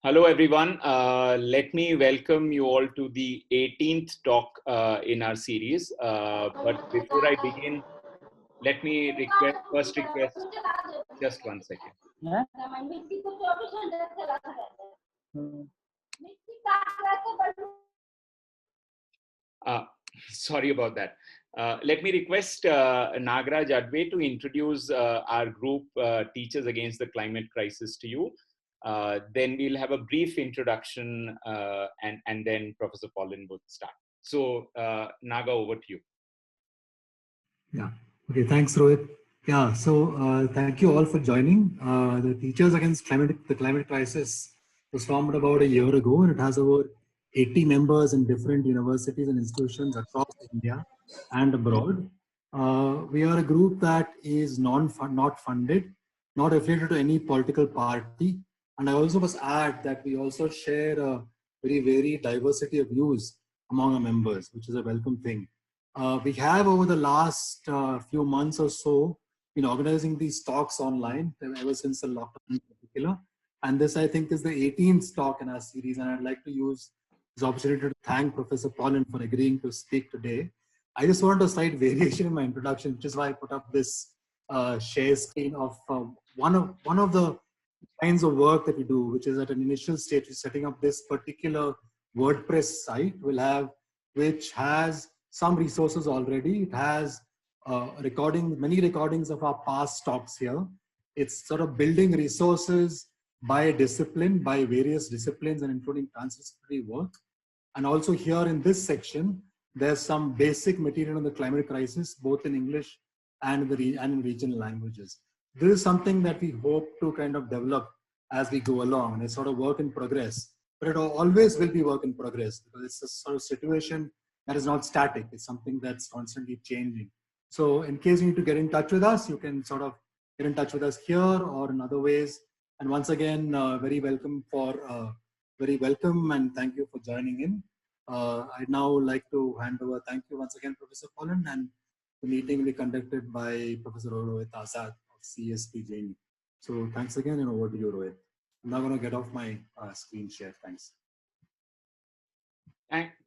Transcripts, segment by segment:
Hello, everyone. Let me welcome you all to the 18th talk in our series. But before I begin, let me first request, just one second. Sorry about that. Let me request Nagaraj Adve to introduce our group, Teachers Against the Climate Crisis, to you. Then we'll have a brief introduction and then Professor Pollin would start. So Naga, over to you. Yeah, okay, thanks Rohit. Yeah, so thank you all for joining. The Teachers Against the Climate Crisis was formed about a year ago, and it has over 80 members in different universities and institutions across India and abroad. We are a group that is not funded, not affiliated to any political party. And I also must add that we also share a very varied diversity of views among our members, which is a welcome thing. We have over the last few months or so been organizing these talks online ever since the lockdown in particular. And this, I think, is the 18th talk in our series. And I'd like to use this opportunity to thank Professor Pollin for agreeing to speak today. I just wanted to cite variation in my introduction, which is why I put up this share screen of one of the kinds of work that we do, which is at an initial stage, setting up this particular WordPress site, which has some resources already. It has many recordings of our past talks here. It's sort of building resources by discipline, by various disciplines, and including transdisciplinary work. And also here in this section, there's some basic material on the climate crisis, both in English and in regional languages. This is something that we hope to kind of develop as we go along, and it's sort of work in progress. But it always will be work in progress because it's a sort of situation that is not static. It's something that's constantly changing. So in case you need to get in touch with us, you can sort of get in touch with us here or in other ways. And once again, very welcome and thank you for joining in. I'd now like to hand over. Thank you once again, Professor Pollin, and the meeting will be conducted by Professor Rohit Azad of CSP JNU. So thanks again, and over to you, Rohit. I'm now going to get off my screen share. Thanks.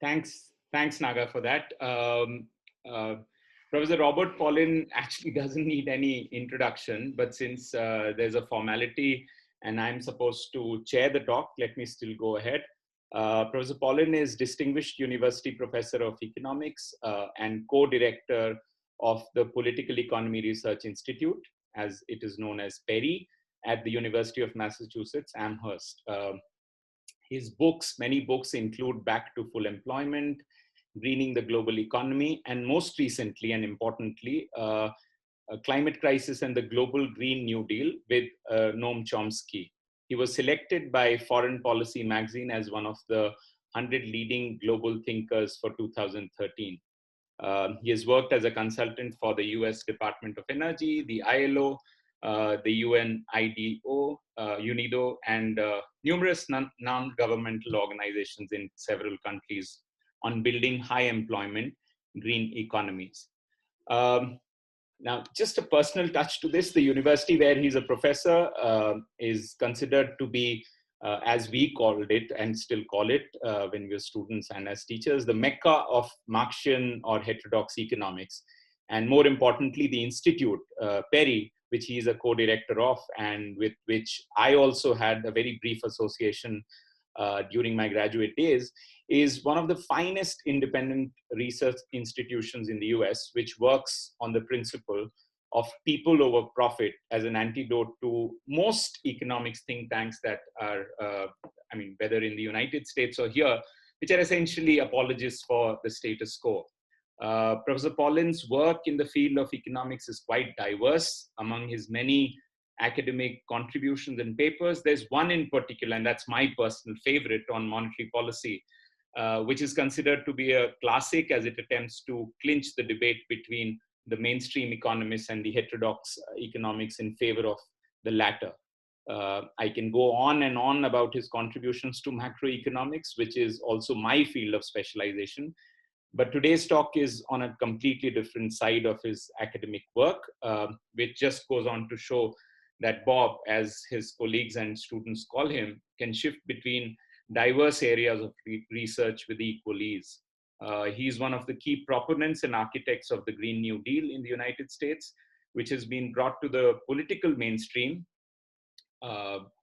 Thanks, Naga, for that. Professor Robert Pollin actually doesn't need any introduction, but since there's a formality and I'm supposed to chair the talk, let me still go ahead. Professor Pollin is Distinguished University Professor of Economics and co-director of the Political Economy Research Institute, as it is known as PERI, at the University of Massachusetts Amherst. His many books include Back to Full Employment, Greening the Global Economy, and most recently and importantly, Climate Crisis and the Global Green New Deal with Noam Chomsky. He was selected by Foreign Policy magazine as one of the 100 leading global thinkers for 2013. He has worked as a consultant for the US Department of Energy, the ILO, the UNIDO, UNIDO, and numerous non-governmental organizations in several countries on building high employment green economies. Now, just a personal touch to this, the university where he's a professor is considered to be, as we called it and still call it when we were students and as teachers, the Mecca of Marxian or heterodox economics. And more importantly, the institute, PERI, which he is a co-director of and with which I also had a very brief association during my graduate days, is one of the finest independent research institutions in the US, which works on the principle of people over profit as an antidote to most economics think tanks that are, whether in the United States or here, which are essentially apologists for the status quo. Professor Pollin's work in the field of economics is quite diverse. Among his many academic contributions and papers, there's one in particular, and that's my personal favorite, on monetary policy, which is considered to be a classic as it attempts to clinch the debate between the mainstream economists and the heterodox economics in favor of the latter. I can go on and on about his contributions to macroeconomics, which is also my field of specialization. But today's talk is on a completely different side of his academic work, which just goes on to show that Bob, as his colleagues and students call him, can shift between diverse areas of research with equal ease. He's one of the key proponents and architects of the Green New Deal in the United States, which has been brought to the political mainstream,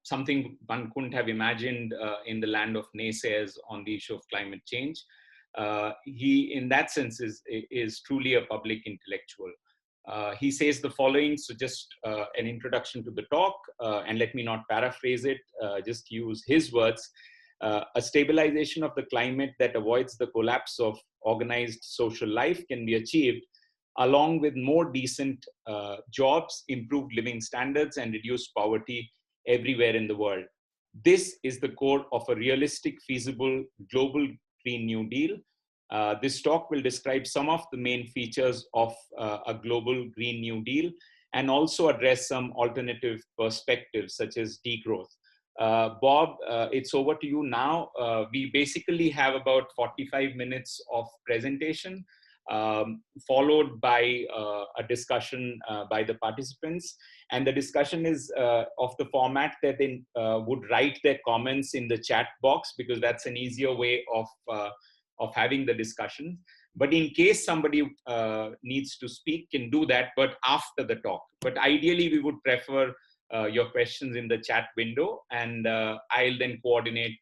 something one couldn't have imagined in the land of naysayers on the issue of climate change. He, in that sense, is truly a public intellectual. He says the following, so just an introduction to the talk, and let me not paraphrase it, just use his words. A stabilization of the climate that avoids the collapse of organized social life can be achieved along with more decent jobs, improved living standards, and reduced poverty everywhere in the world. This is the core of a realistic, feasible, global Green New Deal. This talk will describe some of the main features of a global Green New Deal and also address some alternative perspectives such as degrowth. Bob, it's over to you now. We basically have about 45 minutes of presentation, followed by a discussion by the participants. And the discussion is of the format that they would write their comments in the chat box, because that's an easier way of having the discussion. But in case somebody needs to speak, can do that, but after the talk. But ideally, we would prefer your questions in the chat window, and I'll then coordinate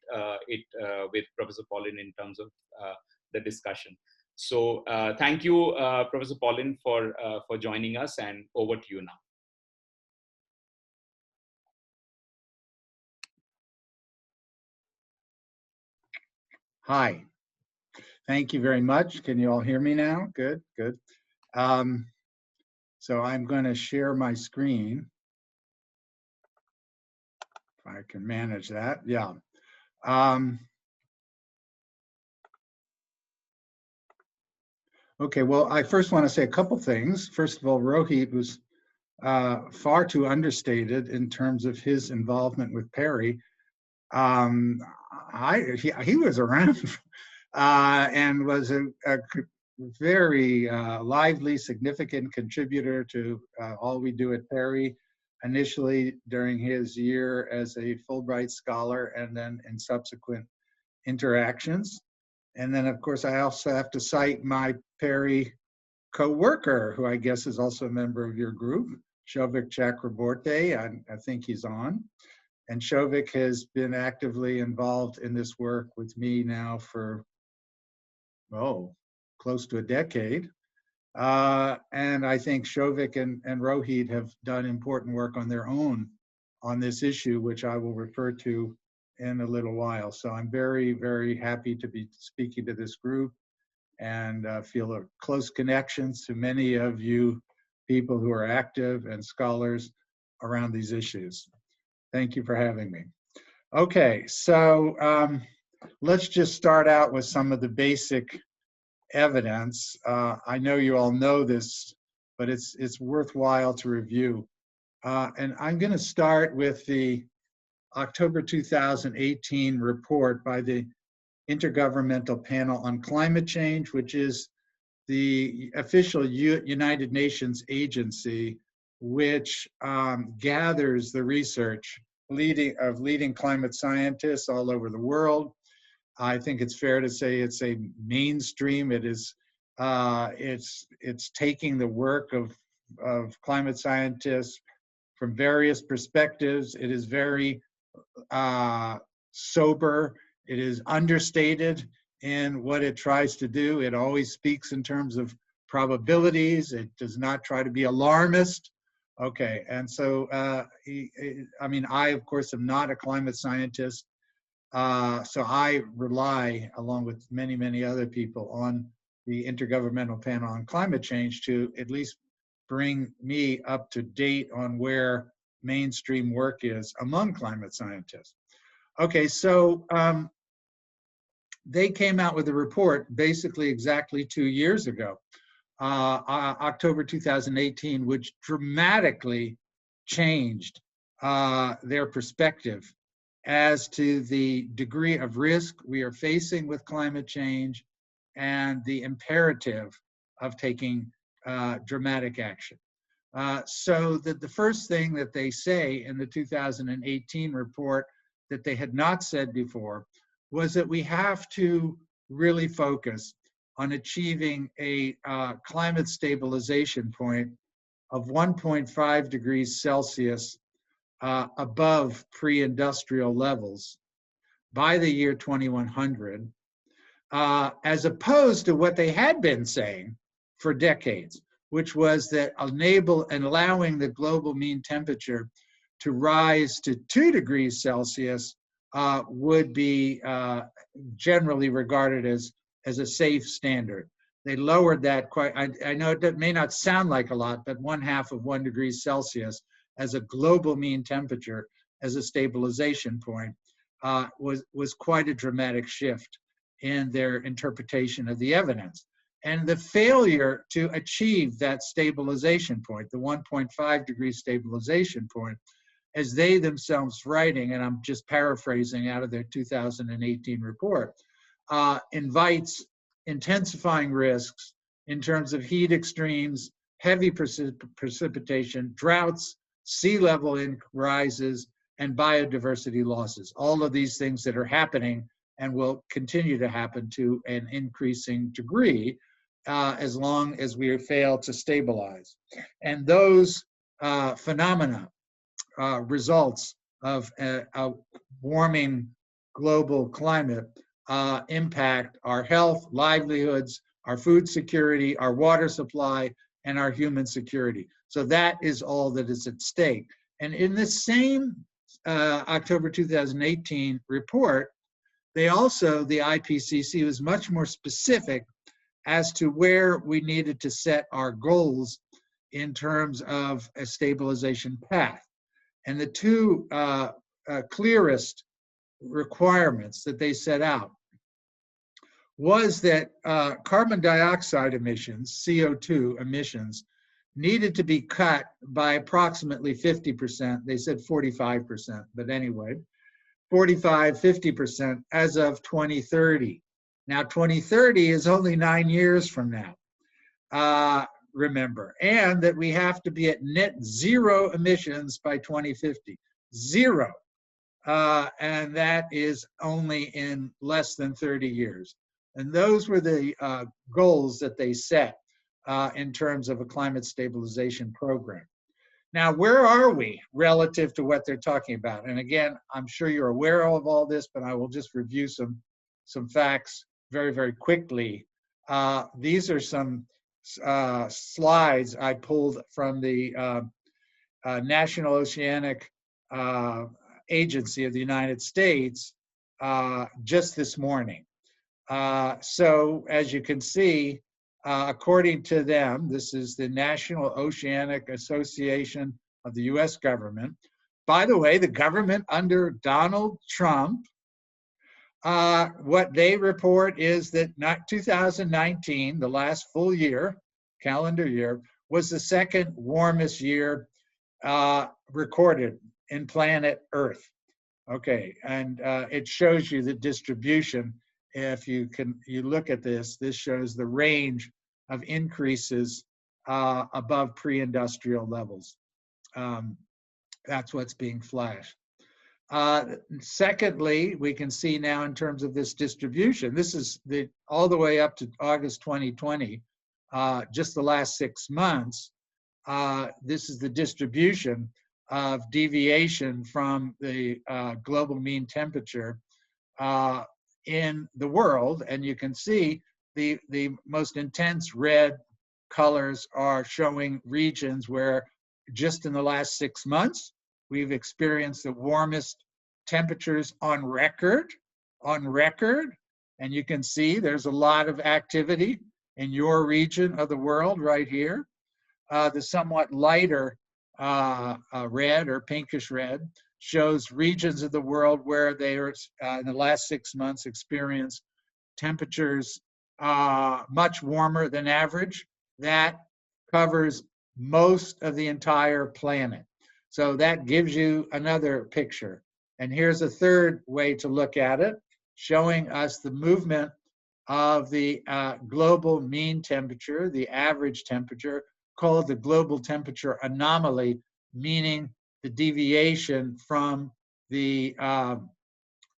it with Professor Pollin in terms of the discussion. So thank you, Professor Pollin, for joining us, and over to you now. Hi, thank you very much. Can you all hear me now? Good, good. So I'm going to share my screen. If I can manage that, yeah. Okay, well, I first want to say a couple things. First of all, Rohit was far too understated in terms of his involvement with PERI. He was around and was a very lively, significant contributor to all we do at PERI, initially during his year as a Fulbright scholar and then in subsequent interactions. And then, of course, I also have to cite my PERI co-worker, who I guess is also a member of your group, Shovik Chakraborty. I think he's on. And Shovik has been actively involved in this work with me now for, close to a decade. And I think Shovik and Rohit have done important work on their own on this issue, which I will refer to in a little while. So I'm very, very happy to be speaking to this group and feel a close connection to many of you people who are active and scholars around these issues. Thank you for having me. Okay, so let's just start out with some of the basic evidence. I know you all know this, but it's worthwhile to review. And I'm going to start with the October 2018 report by the Intergovernmental Panel on Climate Change, which is the official United Nations agency which gathers the research of leading climate scientists all over the world. I think it's fair to say it's a mainstream. It is, it's taking the work of climate scientists from various perspectives. It is very sober. It is understated in what it tries to do. It always speaks in terms of probabilities. It does not try to be alarmist. Okay, and so, I mean, I, of course, am not a climate scientist, so I rely, along with many, many other people, on the Intergovernmental Panel on Climate Change to at least bring me up to date on where mainstream work is among climate scientists. Okay, so they came out with a report basically exactly 2 years ago, October 2018, which dramatically changed their perspective as to the degree of risk we are facing with climate change and the imperative of taking dramatic action. So that the first thing that they say in the 2018 report that they had not said before was that we have to really focus on achieving a climate stabilization point of 1.5 degrees Celsius above pre-industrial levels by the year 2100, as opposed to what they had been saying for decades, which was that allowing the global mean temperature to rise to 2 degrees Celsius would be generally regarded as a safe standard. They lowered that quite, I know it may not sound like a lot, but 1/2 of 1 degree Celsius as a global mean temperature, as a stabilization point, was quite a dramatic shift in their interpretation of the evidence. And the failure to achieve that stabilization point, the 1.5 degree stabilization point, as they themselves writing, and I'm just paraphrasing out of their 2018 report, invites intensifying risks in terms of heat extremes, heavy precipitation, droughts, sea level rises, and biodiversity losses. All of these things that are happening and will continue to happen to an increasing degree as long as we fail to stabilize. And those phenomena, results of a warming global climate, impact our health, livelihoods, our food security, our water supply, and our human security. So that is all that is at stake. And in the same October 2018 report, they also, the IPCC was much more specific as to where we needed to set our goals in terms of a stabilization path. And the two clearest requirements that they set out was that carbon dioxide emissions, CO2 emissions, needed to be cut by approximately 50%. They said 45%, but anyway, 45, 50% as of 2030. Now, 2030 is only 9 years from now, remember, and that we have to be at net zero emissions by 2050. Zero. And that is only in less than 30 years. And those were the goals that they set in terms of a climate stabilization program. Now, where are we relative to what they're talking about? And again, I'm sure you're aware of all this, but I will just review some facts very, very quickly. These are some slides I pulled from the National Oceanic Agency of the United States just this morning. So as you can see, according to them, this is the National Oceanic Association of the US government. By the way, the government under Donald Trump, what they report is that 2019, the last full year, calendar year, was the second warmest year recorded in planet Earth. Okay, and it shows you the distribution. If you look at this, this shows the range of increases above pre-industrial levels. That's what's being flashed. Secondly, we can see now in terms of this distribution, this is all the way up to August 2020, just the last 6 months. This is the distribution of deviation from the global mean temperature in the world. And you can see the most intense red colors are showing regions where just in the last 6 months, we've experienced the warmest temperatures on record. And you can see there's a lot of activity in your region of the world right here. The somewhat lighter red or pinkish red shows regions of the world where they are in the last 6 months experienced temperatures much warmer than average. That covers most of the entire planet. So that gives you another picture. And here's a third way to look at it, showing us the movement of the global mean temperature, the average temperature, called the global temperature anomaly, meaning the deviation from the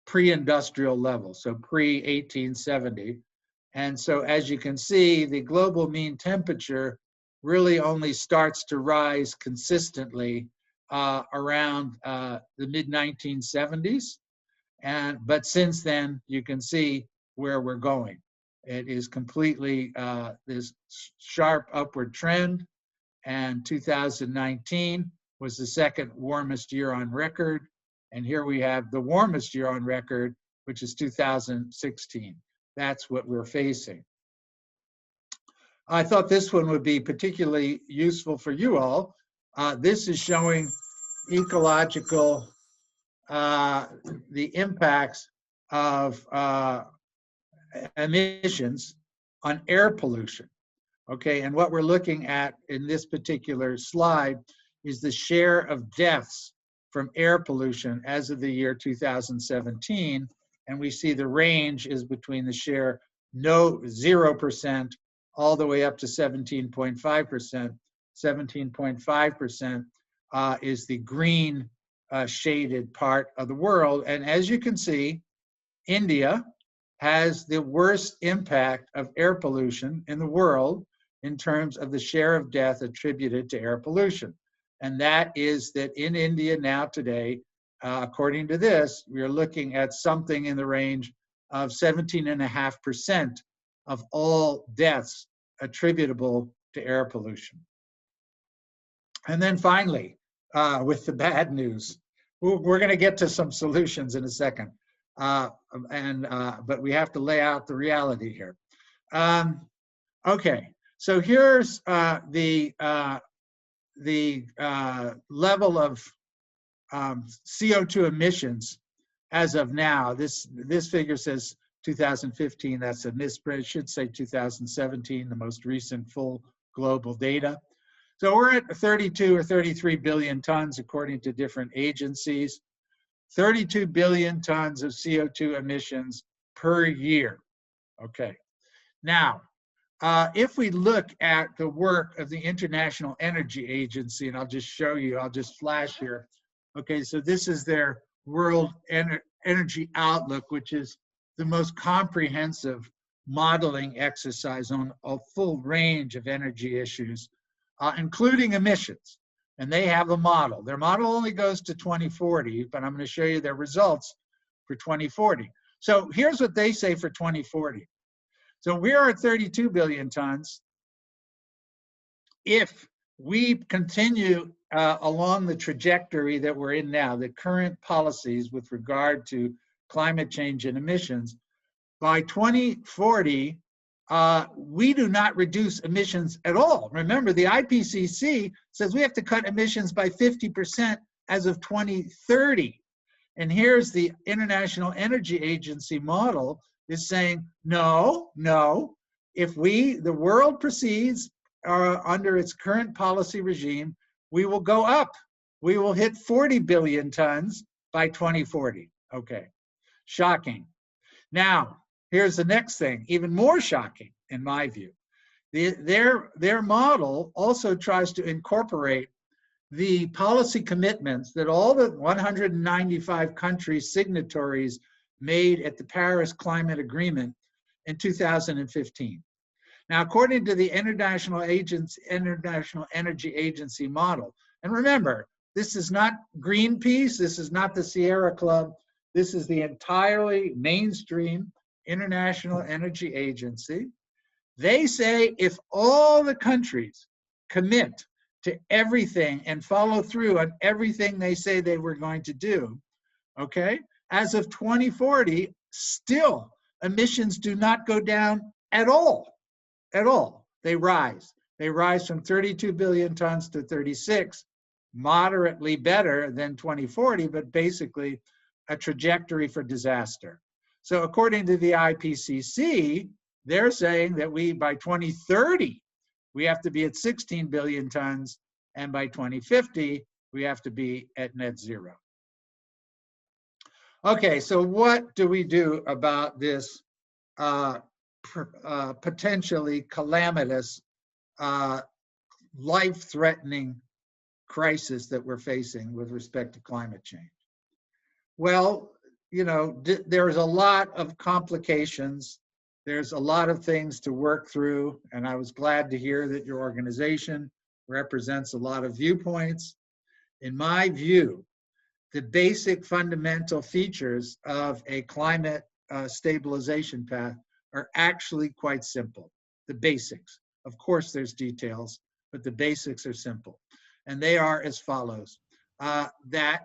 pre-industrial level, so pre-1870. And so as you can see, the global mean temperature really only starts to rise consistently around the mid-1970s. But since then, you can see where we're going. It is completely this sharp upward trend, and 2019 was the second warmest year on record. And here we have the warmest year on record, which is 2016. That's what we're facing. I thought this one would be particularly useful for you all. This is showing ecological, the impacts of emissions on air pollution. Okay, and what we're looking at in this particular slide is the share of deaths from air pollution as of the year 2017. And we see the range is between the share 0% all the way up to 17.5%. 17.5% is the green shaded part of the world. And as you can see, India has the worst impact of air pollution in the world in terms of the share of death attributed to air pollution. And that is that in India now today, according to this, we are looking at something in the range of 17.5% of all deaths attributable to air pollution. And then finally, with the bad news, we're going to get to some solutions in a second, but we have to lay out the reality here. Okay, so here's the level of CO2 emissions as of now. This figure says 2015. That's a misprint. It should say 2017, the most recent full global data. So we're at 32 or 33 billion tons, according to different agencies. 32 billion tons of CO2 emissions per year. Okay. Now, if we look at the work of the International Energy Agency, and I'll just show you, I'll just flash here. Okay, so this is their World Energy Outlook, which is the most comprehensive modeling exercise on a full range of energy issues, including emissions. And they have a model. Their model only goes to 2040, but I'm going to show you their results for 2040. So here's what they say for 2040. So we're at 32 billion tons. If we continue along the trajectory that we're in now, the current policies with regard to climate change and emissions, by 2040, we do not reduce emissions at all. Remember, the IPCC says we have to cut emissions by 50% as of 2030. And here's the International Energy Agency model is saying, no, if the world proceeds under its current policy regime, we will go up. We will hit 40 billion tons by 2040. Okay, shocking. Now, here's the next thing, even more shocking in my view. Their model also tries to incorporate the policy commitments that all the 195 countries signatories made at the Paris Climate Agreement in 2015. Now, according to the International Energy Agency model, and remember, this is not Greenpeace, this is not the Sierra Club, this is the entirely mainstream International Energy Agency. They say if all the countries commit to everything and follow through on everything they say they were going to do, okay, as of 2040, still emissions do not go down at all. At all. They rise. They rise from 32 billion tons to 36, moderately better than 2040, but basically a trajectory for disaster. So according to the IPCC, they're saying that by 2030, we have to be at 16 billion tons, and by 2050, we have to be at net zero. Okay, so what do we do about this potentially calamitous, life-threatening crisis that we're facing with respect to climate change? Well, you know, there's a lot of complications. There's a lot of things to work through, and I was glad to hear that your organization represents a lot of viewpoints. In my view, the basic fundamental features of a climate stabilization path are actually quite simple. The basics. Of course, there's details, but the basics are simple. And they are as follows. That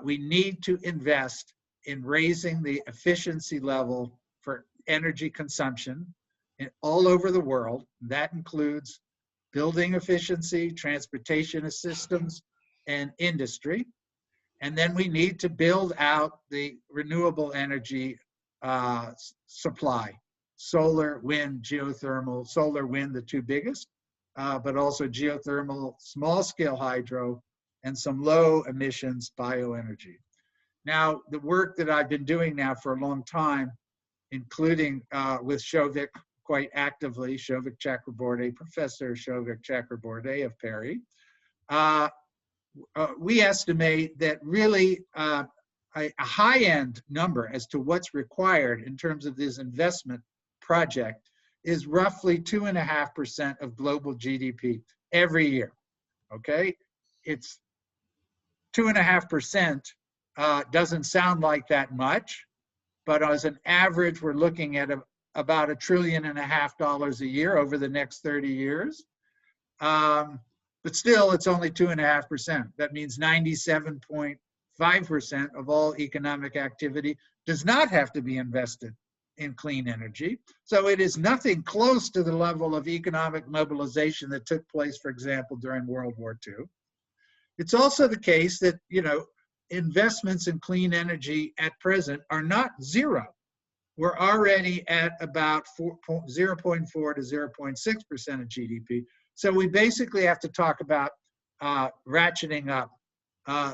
we need to invest in raising the efficiency level for energy consumption all over the world. That includes building efficiency, transportation systems, and industry. And then we need to build out the renewable energy supply. Solar, wind, geothermal, solar, wind, the two biggest, but also geothermal, small scale hydro, and some low emissions bioenergy. Now, the work that I've been doing now for a long time, including with Souvik quite actively, Souvik Chakraborty, Professor Souvik Chakraborty of PERI, we estimate that really a high-end number as to what's required in terms of this investment project is roughly 2.5% of global GDP every year, okay? It's 2.5% doesn't sound like that much, but as an average, we're looking at about $1.5 trillion a year over the next 30 years. But still, it's only 2.5%. That means 97.5% of all economic activity does not have to be invested in clean energy. So it is nothing close to the level of economic mobilization that took place, for example, during World War II. It's also the case that, you know, investments in clean energy at present are not zero. We're already at about 0.4 to 0.6% of GDP. So we basically have to talk about ratcheting up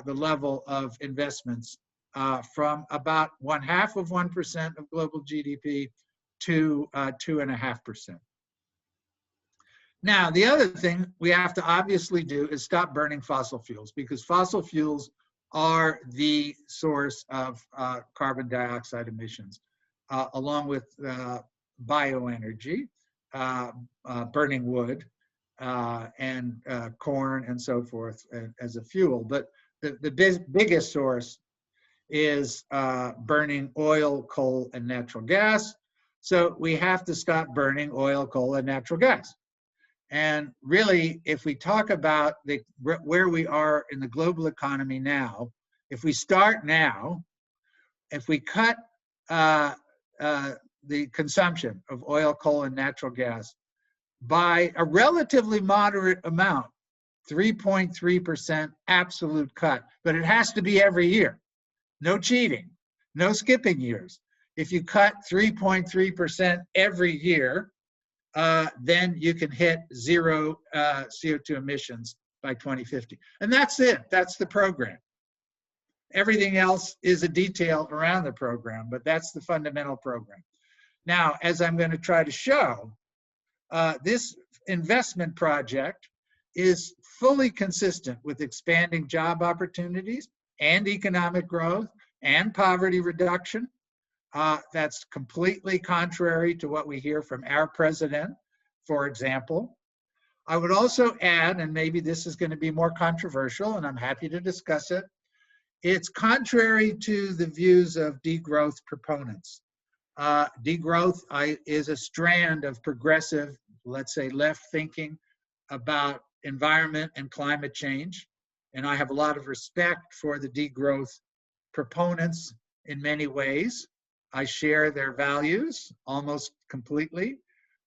the level of investments from about 0.5% of global GDP to 2.5%. Now, the other thing we have to obviously do is stop burning fossil fuels, because fossil fuels are the source of carbon dioxide emissions, along with bioenergy, burning wood, and corn and so forth as a fuel. But the biggest source is burning oil, coal, and natural gas. So we have to stop burning oil, coal, and natural gas. And really, if we talk about where we are in the global economy now, if we start now, if we cut the consumption of oil, coal, and natural gas by a relatively moderate amount, 3.3% absolute cut, but it has to be every year. No cheating, no skipping years. If you cut 3.3% every year, then you can hit zero CO2 emissions by 2050. And that's it, that's the program. Everything else is a detail around the program, but that's the fundamental program. Now, as I'm going to try to show, this investment project is fully consistent with expanding job opportunities and economic growth and poverty reduction. That's completely contrary to what we hear from our president, for example. I would also add, and maybe this is going to be more controversial, and I'm happy to discuss it, it's contrary to the views of degrowth proponents. Degrowth is a strand of progressive, let's say, left thinking about environment and climate change. And I have a lot of respect for the degrowth proponents in many ways. I share their values almost completely,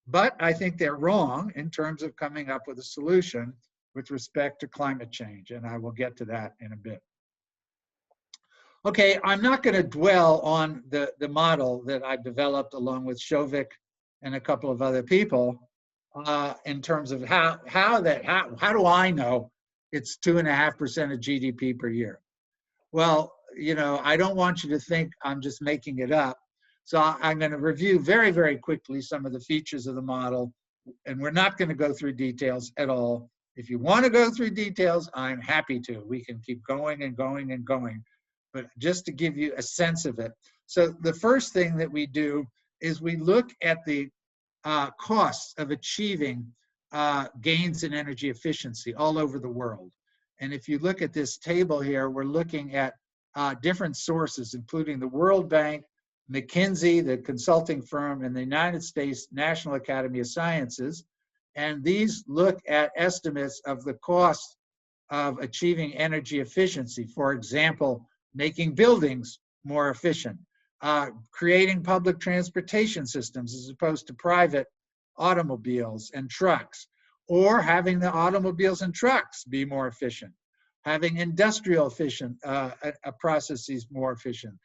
but I think they're wrong in terms of coming up with a solution with respect to climate change, and I will get to that in a bit. Okay, I'm not going to dwell on the model that I developed along with Souvik and a couple of other people in terms of how do I know it's 2.5% of GDP per year? Well, you know, I don't want you to think I'm just making it up. So I'm going to review very, very quickly some of the features of the model, and we're not going to go through details at all. If you want to go through details, I'm happy to. We can keep going and going and going, but just to give you a sense of it. So the first thing that we do is we look at the costs of achieving gains in energy efficiency all over the world. And if you look at this table here, we're looking at different sources, including the World Bank, McKinsey, the consulting firm, and the United States National Academy of Sciences. And these look at estimates of the cost of achieving energy efficiency. For example, making buildings more efficient, creating public transportation systems as opposed to private automobiles and trucks, or having the automobiles and trucks be more efficient, having industrial efficient processes more efficient.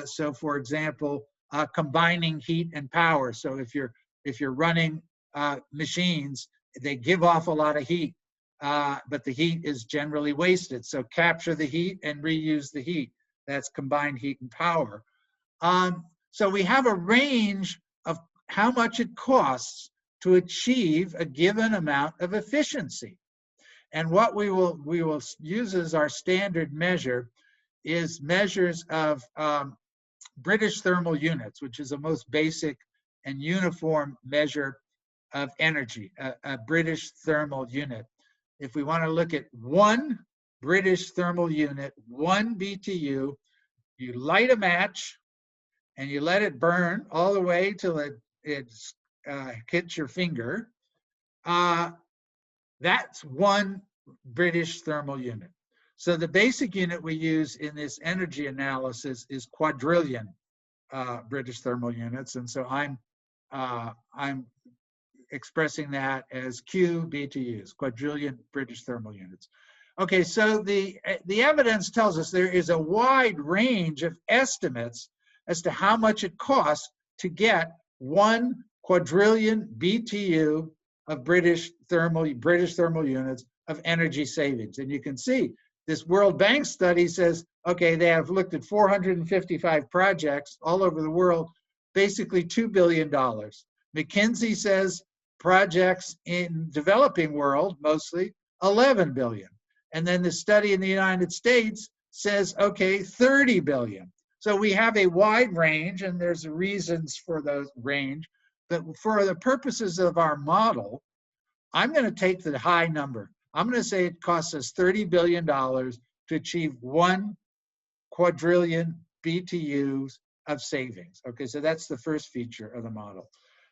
So for example, combining heat and power. So if you're running machines, they give off a lot of heat, but the heat is generally wasted. So capture the heat and reuse the heat. That's combined heat and power. So we have a range of how much it costs to achieve a given amount of efficiency. And what we will use as our standard measure is measures of British thermal units, which is the most basic and uniform measure of energy, a British thermal unit. If we want to look at one British thermal unit, 1 BTU, you light a match and you let it burn all the way till it hits your finger. That's 1 British thermal unit. So the basic unit we use in this energy analysis is quadrillion British thermal units. And so I'm expressing that as Q BTUs, quadrillion British thermal units. Okay, so the evidence tells us there is a wide range of estimates as to how much it costs to get 1 quadrillion BTU of British thermal units of energy savings. And you can see this World Bank study says, okay, they have looked at 455 projects all over the world, basically $2 billion. McKinsey says projects in developing world, mostly 11 billion. And then the study in the United States says, okay, 30 billion. So we have a wide range, and there's reasons for the range. But for the purposes of our model, I'm going to take the high number. I'm going to say it costs us $30 billion to achieve 1 quadrillion BTUs of savings. Okay, so that's the first feature of the model.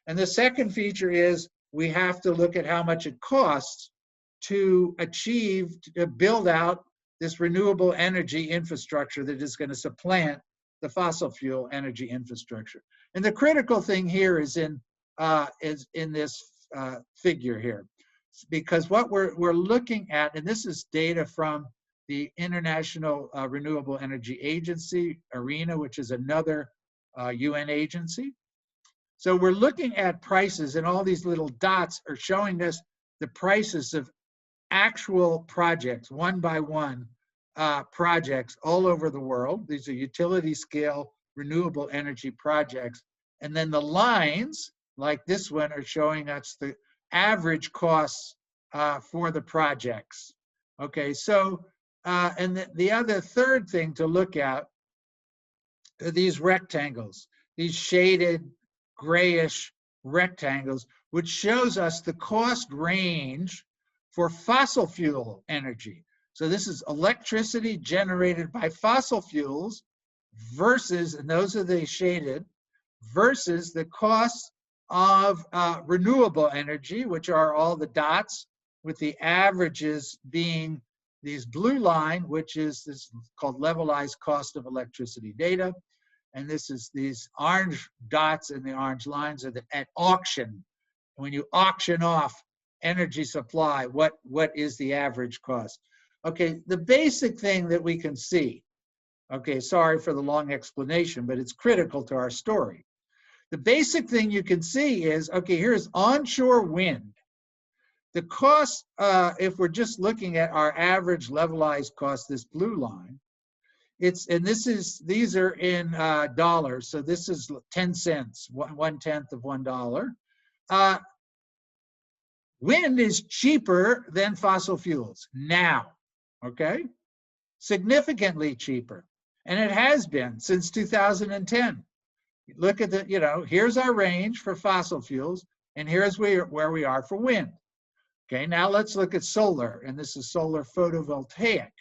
And the second feature is we have to look at how much it costs to build out this renewable energy infrastructure that is going to supplant the fossil fuel energy infrastructure. And the critical thing here is in this figure here, because what we're looking at, and this is data from the International Renewable Energy Agency, ARENA, which is another UN agency. So we're looking at prices, and all these little dots are showing us the prices of actual projects, one by one projects all over the world. These are utility scale renewable energy projects. And then the lines, like this one, are showing us the average costs for the projects. Okay, so, and the other third thing to look at are these rectangles, these shaded grayish rectangles, which shows us the cost range for fossil fuel energy. So this is electricity generated by fossil fuels versus, and those are the shaded, versus the costs of renewable energy, which are all the dots, with the averages being these blue line, which is this called levelized cost of electricity data. And this is these orange dots and the orange lines are at auction. When you auction off energy supply, what is the average cost? Okay, the basic thing that we can see, okay, sorry for the long explanation, but it's critical to our story. The basic thing you can see is, okay, here's onshore wind. The cost, if we're just looking at our average levelized cost, this blue line, and these are in dollars. So this is 10 cents, 1/10 of $1. Wind is cheaper than fossil fuels now, okay? Significantly cheaper. And it has been since 2010. Look at the, here's our range for fossil fuels, and here's where we are for wind. Okay, now let's look at solar, and this is solar photovoltaic.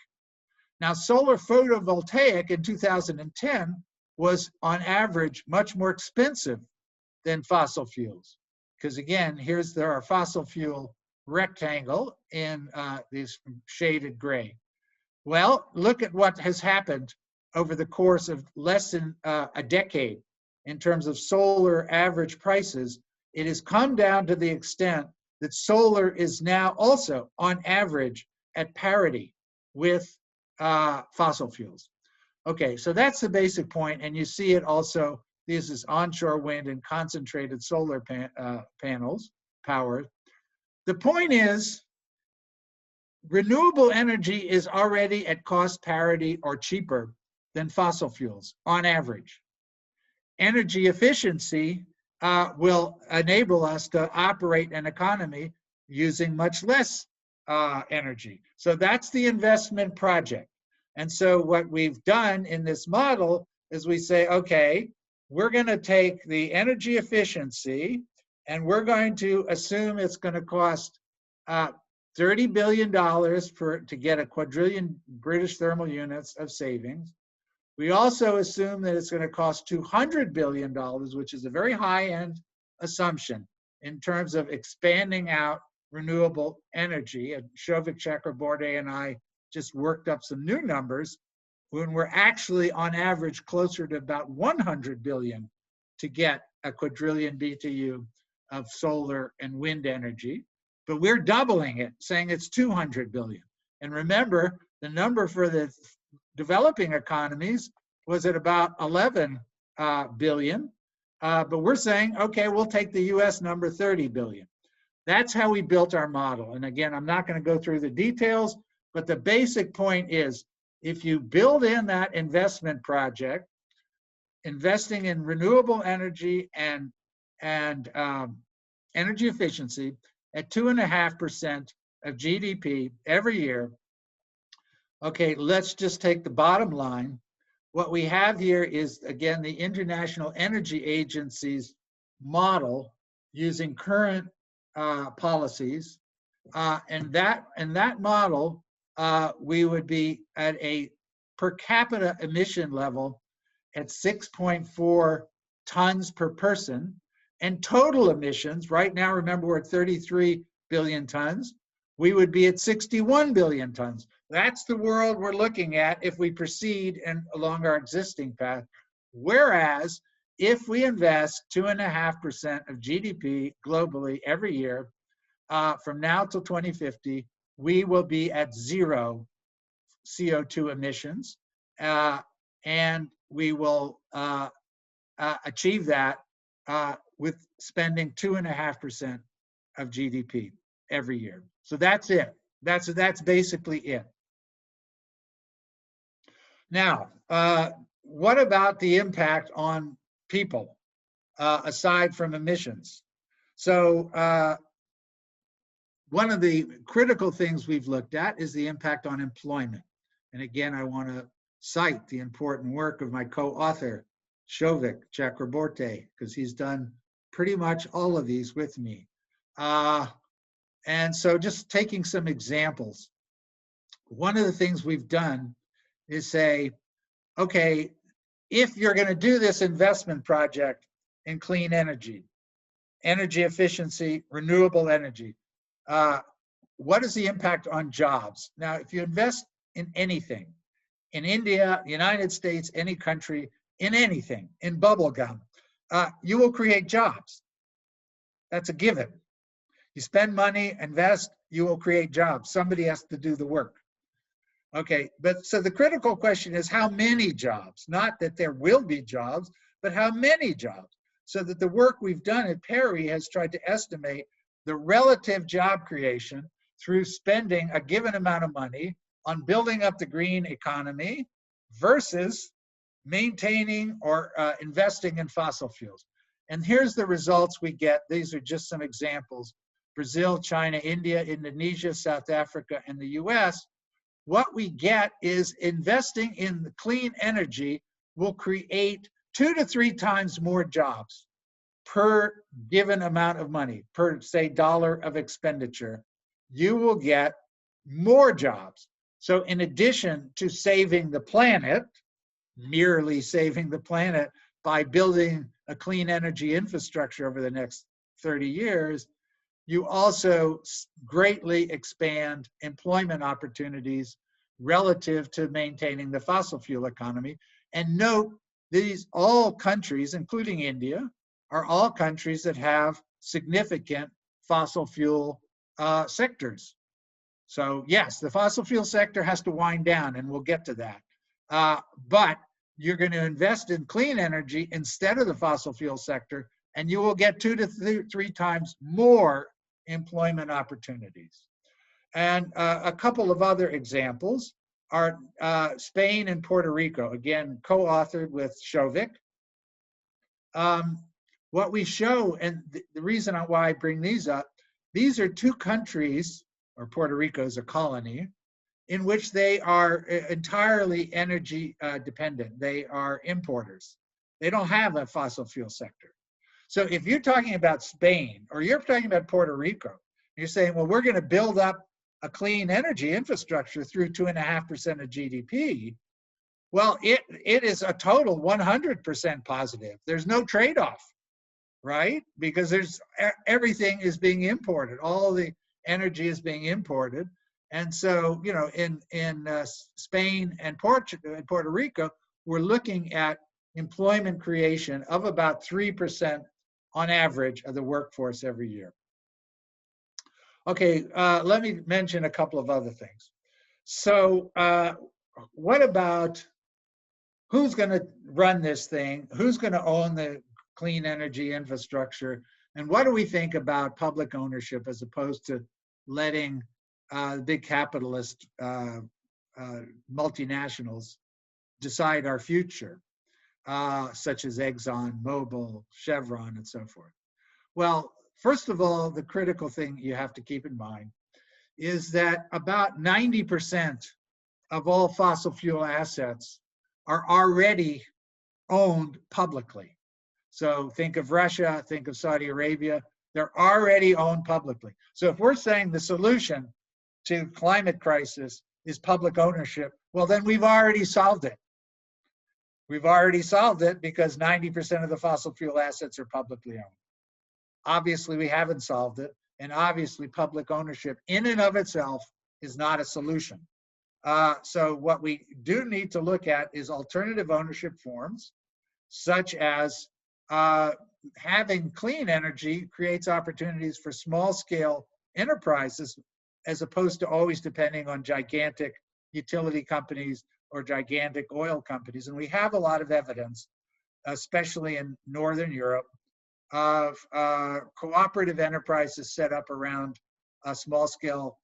Now, solar photovoltaic in 2010 was on average much more expensive than fossil fuels. Because again, there are fossil fuel rectangle in this shaded gray. Well, look at what has happened over the course of less than a decade in terms of solar average prices. It has come down to the extent that solar is now also on average at parity with fossil fuels. Okay, so that's the basic point, and you see it also. This is onshore wind and concentrated solar panels powered. The point is, renewable energy is already at cost parity or cheaper than fossil fuels on average. Energy efficiency will enable us to operate an economy using much less energy. So that's the investment project. And so what we've done in this model is we say, okay, we're going to take the energy efficiency and we're going to assume it's going to cost $30 billion to get a quadrillion British thermal units of savings. We also assume that it's going to cost $200 billion, which is a very high-end assumption in terms of expanding out renewable energy. And Shovik Chakraborty and I just worked up some new numbers when we're actually on average closer to about 100 billion to get a quadrillion BTU of solar and wind energy. But we're doubling it, saying it's 200 billion. And remember, the number for the developing economies was at about 11 billion. But we're saying, okay, we'll take the US number, 30 billion. That's how we built our model. And again, I'm not going to go through the details, but the basic point is, if you build in that investment project, investing in renewable energy and energy efficiency at 2.5% of GDP every year. Okay, let's just take the bottom line. What we have here is, again, the International Energy Agency's model using current policies. And that model, we would be at a per capita emission level at 6.4 tons per person. And total emissions, right now, remember, we're at 33 billion tons. We would be at 61 billion tons. That's the world we're looking at if we proceed along our existing path. Whereas, if we invest 2.5% of GDP globally every year, from now till 2050, we will be at zero CO2 emissions. And we will achieve that with spending 2.5% of GDP every year. So that's it. That's basically it. Now, what about the impact on people aside from emissions? So one of the critical things we've looked at is the impact on employment. And again, I want to cite the important work of my co-author, Shovik Chakraborty, because he's done pretty much all of these with me. And so just taking some examples, one of the things we've done is say, okay, if you're going to do this investment project in clean energy, energy efficiency, renewable energy, what is the impact on jobs? Now, if you invest in anything, in India, United States, any country, in anything, in bubble gum, you will create jobs. That's a given. You spend money, invest, you will create jobs. Somebody has to do the work. Okay, but so the critical question is how many jobs? Not that there will be jobs, but how many jobs? So that the work we've done at PERI has tried to estimate the relative job creation through spending a given amount of money on building up the green economy versus maintaining or investing in fossil fuels. And here's the results we get. These are just some examples. Brazil, China, India, Indonesia, South Africa, and the US. What we get is investing in clean energy will create 2 to 3 times more jobs per given amount of money, per, say, dollar of expenditure. You will get more jobs. So in addition to saving the planet, merely saving the planet by building a clean energy infrastructure over the next 30 years, you also greatly expand employment opportunities relative to maintaining the fossil fuel economy. And note, these all countries, including India, are all countries that have significant fossil fuel sectors. So yes, the fossil fuel sector has to wind down, and we'll get to that. But you're going to invest in clean energy instead of the fossil fuel sector, and you will get 2 to 3 times more employment opportunities. And a couple of other examples are Spain and Puerto Rico, again, co-authored with Chomsky. What we show, and the reason why I bring these up, these are 2 countries, or Puerto Rico is a colony, in which they are entirely energy dependent. They are importers. They don't have a fossil fuel sector. So if you're talking about Spain or you're talking about Puerto Rico, you're saying, well, we're going to build up a clean energy infrastructure through 2.5% of GDP. Well, it is a total 100% positive. There's no trade-off, right? Because everything is being imported. All the energy is being imported. And so, you know, in Spain and Puerto Rico, we're looking at employment creation of about 3% on average of the workforce every year. Okay, let me mention a couple of other things. So what about who's going to run this thing? Who's going to own the clean energy infrastructure? And what do we think about public ownership as opposed to letting big capitalist multinationals decide our future, such as Exxon, Mobil, Chevron, and so forth? Well, first of all, the critical thing you have to keep in mind is that about 90% of all fossil fuel assets are already owned publicly. So think of Russia, think of Saudi Arabia, they're already owned publicly. So if we're saying the solution to climate crisis is public ownership, well, then we've already solved it. We've already solved it because 90% of the fossil fuel assets are publicly owned. Obviously, we haven't solved it. And obviously, public ownership in and of itself is not a solution. So what we do need to look at is alternative ownership forms, such as having clean energy creates opportunities for small-scale enterprises, as opposed to always depending on gigantic utility companies or gigantic oil companies. And we have a lot of evidence, especially in Northern Europe, of cooperative enterprises set up around small-scale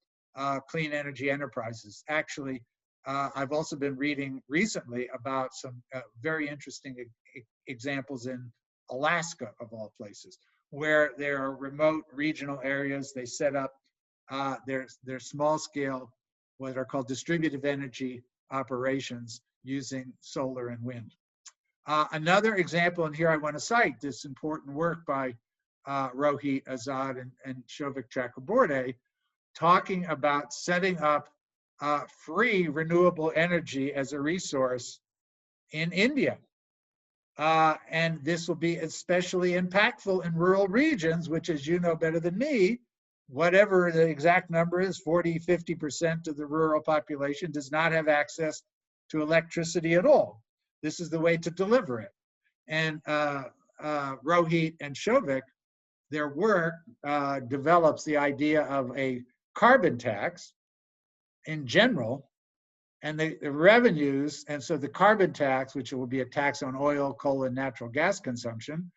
clean energy enterprises. Actually, I've also been reading recently about some very interesting examples in Alaska, of all places, where there are remote regional areas. They set up their small-scale, what are called distributed energy operations using solar and wind. Another example, and here I want to cite this important work by Rohit Azad and Souvik Chakraborty, talking about setting up free renewable energy as a resource in India. And this will be especially impactful in rural regions, which, as you know better than me, whatever the exact number is, 40, 50% of the rural population does not have access to electricity at all. This is the way to deliver it. And Rohit and Souvik, their work develops the idea of a carbon tax in general, and the revenues, and so the carbon tax, which will be a tax on oil, coal, and natural gas consumption,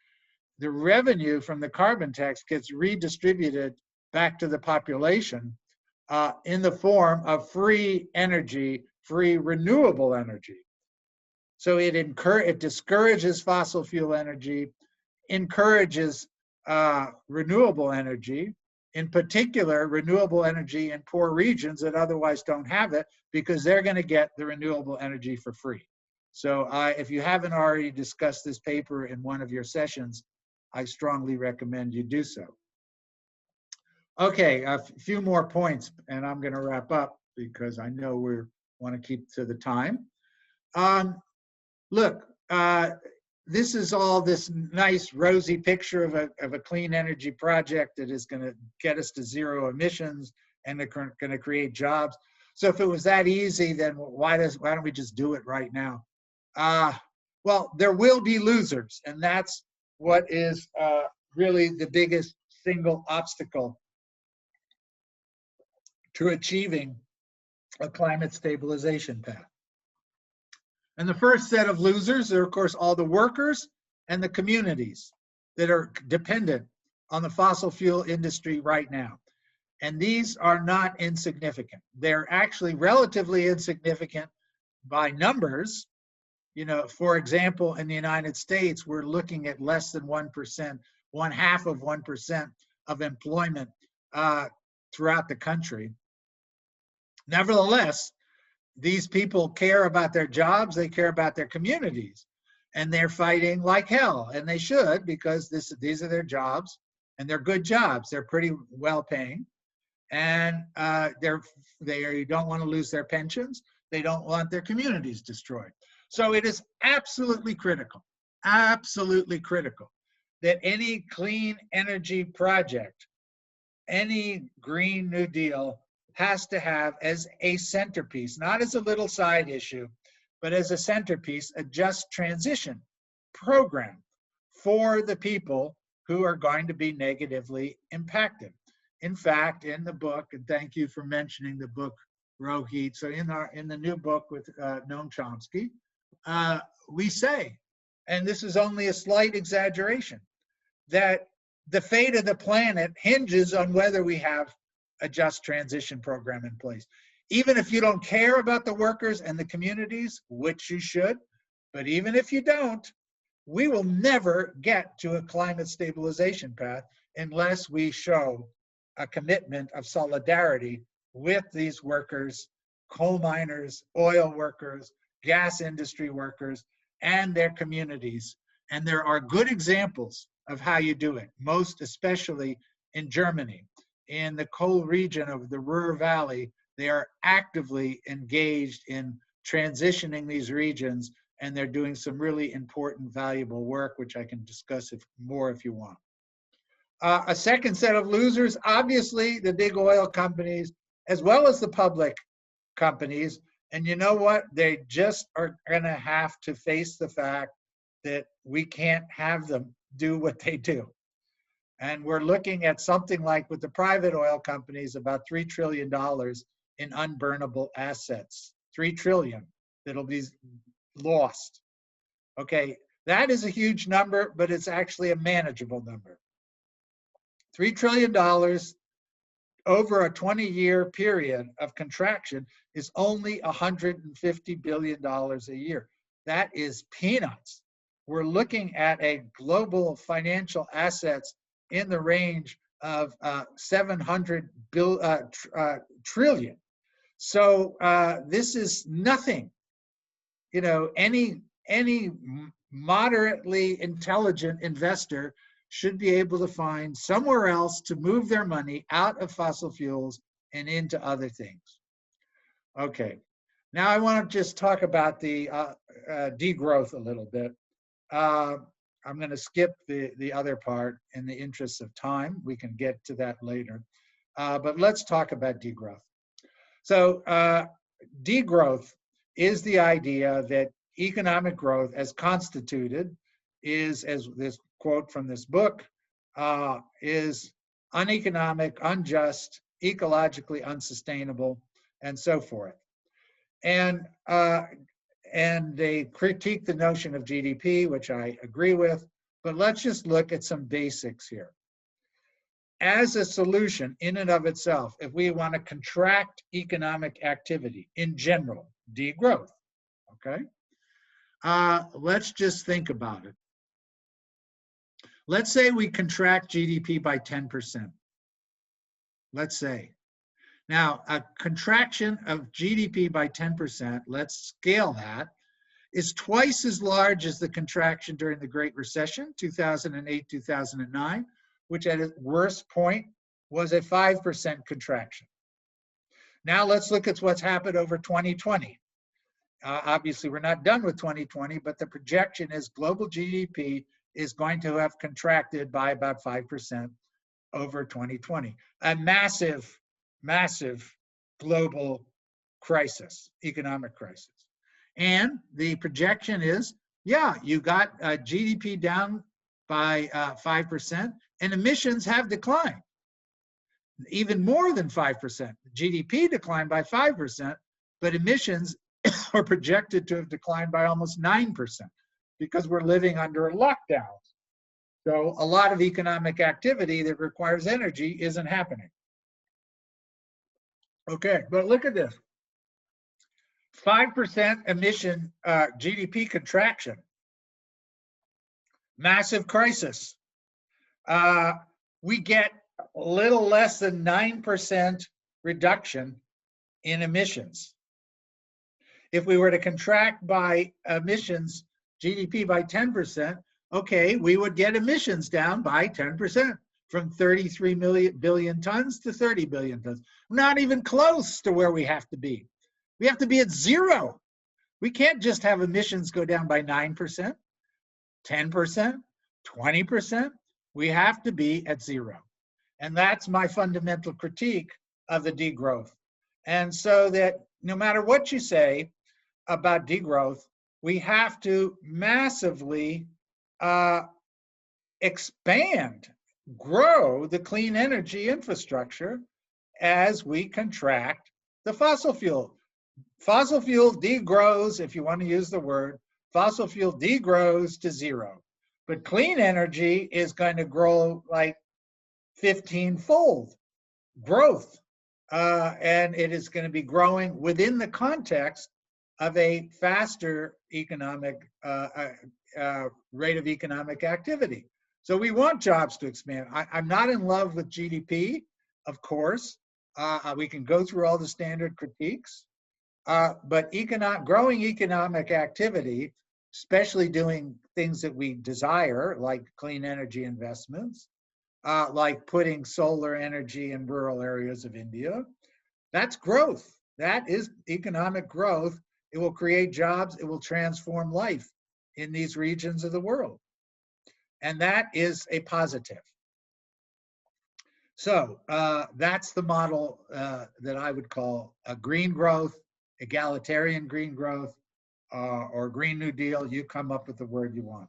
the revenue from the carbon tax gets redistributed back to the population in the form of free energy, free renewable energy. So it discourages fossil fuel energy, encourages renewable energy, in particular, renewable energy in poor regions that otherwise don't have it, because they're going to get the renewable energy for free. So if you haven't already discussed this paper in one of your sessions, I strongly recommend you do so. Okay, a few more points, and I'm going to wrap up because I know we want to keep to the time. Look, this is all this nice rosy picture of a clean energy project that is going to get us to zero emissions and going to create jobs. So if it was that easy, then why don't we just do it right now? Well, there will be losers, and that's what is really the biggest single obstacle to achieving a climate stabilization path. And the first set of losers are, of course, all the workers and the communities that are dependent on the fossil fuel industry right now. And these are not insignificant. They're actually relatively insignificant by numbers. You know, for example, in the United States, we're looking at less than 1%, 0.5% of employment throughout the country. Nevertheless, these people care about their jobs, they care about their communities, and they're fighting like hell, and they should, because these are their jobs, and they're good jobs. They're pretty well paying, and they don't want to lose their pensions. They don't want their communities destroyed. So it is absolutely critical that any clean energy project, any Green New Deal, has to have as a centerpiece, not as a little side issue, but as a centerpiece, a just transition program for the people who are going to be negatively impacted. In fact, in the book, and thank you for mentioning the book, Rohit. So in the new book with Noam Chomsky, we say, and this is only a slight exaggeration, that the fate of the planet hinges on whether we have a just transition program in place. Even if you don't care about the workers and the communities, which you should, but even if you don't, we will never get to a climate stabilization path unless we show a commitment of solidarity with these workers, coal miners, oil workers, gas industry workers, and their communities. And there are good examples of how you do it, most especially in Germany. In the coal region of the Ruhr Valley, they are actively engaged in transitioning these regions, and they're doing some really important, valuable work, which I can discuss more if you want. A second set of losers, obviously the big oil companies, as well as the public companies. And you know what? They just are gonna have to face the fact that we can't have them do what they do. And we're looking at something like, with the private oil companies, about $3 trillion in unburnable assets. 3 trillion that'll be lost. Okay, that is a huge number, but it's actually a manageable number. $3 trillion over a 20-year period of contraction is only $150 billion a year. That is peanuts. We're looking at a global financial assets in the range of 700 trillion. So this is nothing. You know, any moderately intelligent investor should be able to find somewhere else to move their money out of fossil fuels and into other things. Okay, now I want to just talk about the degrowth a little bit. I'm going to skip the other part in the interest of time. We can get to that later. But let's talk about degrowth. So degrowth is the idea that economic growth as constituted is, as this quote from this book, is uneconomic, unjust, ecologically unsustainable, and so forth. And they critique the notion of GDP, which I agree with, but let's just look at some basics here. As a solution in and of itself, if we want to contract economic activity in general, degrowth, okay? let's just think about it. Let's say we contract GDP by 10%. Let's say. Now, a contraction of GDP by 10%, let's scale that, is twice as large as the contraction during the Great Recession, 2008, 2009, which at its worst point was a 5% contraction. Now let's look at what's happened over 2020. Obviously, we're not done with 2020, but the projection is global GDP is going to have contracted by about 5% over 2020. A massive, massive global crisis, economic crisis. And the projection is, yeah, you got GDP down by 5%, and emissions have declined. Even more than 5%. GDP declined by 5%, but emissions are projected to have declined by almost 9% because we're living under a lockdown. So a lot of economic activity that requires energy isn't happening. Okay, but look at this. 5% emission GDP contraction. Massive crisis. We get a little less than 9% reduction in emissions. If we were to contract by emissions GDP by 10%, okay, we would get emissions down by 10%, from 33 billion tons to 30 billion tons. Not even close to where we have to be. We have to be at 0. We can't just have emissions go down by 9%, 10%, 20%. We have to be at 0. And that's my fundamental critique of the degrowth. And so that no matter what you say about degrowth, we have to massively expand, grow the clean energy infrastructure as we contract the fossil fuel. Fossil fuel degrows, if you want to use the word, fossil fuel degrows to 0. But clean energy is going to grow like 15-fold growth. And it is going to be growing within the context of a faster economic rate of economic activity. So we want jobs to expand. I'm not in love with GDP, of course. We can go through all the standard critiques, but growing economic activity, especially doing things that we desire, like clean energy investments, like putting solar energy in rural areas of India, that's growth. That is economic growth. It will create jobs. It will transform life in these regions of the world. And that is a positive. So that's the model that I would call a green growth, egalitarian green growth, or Green New Deal. You come up with the word you want.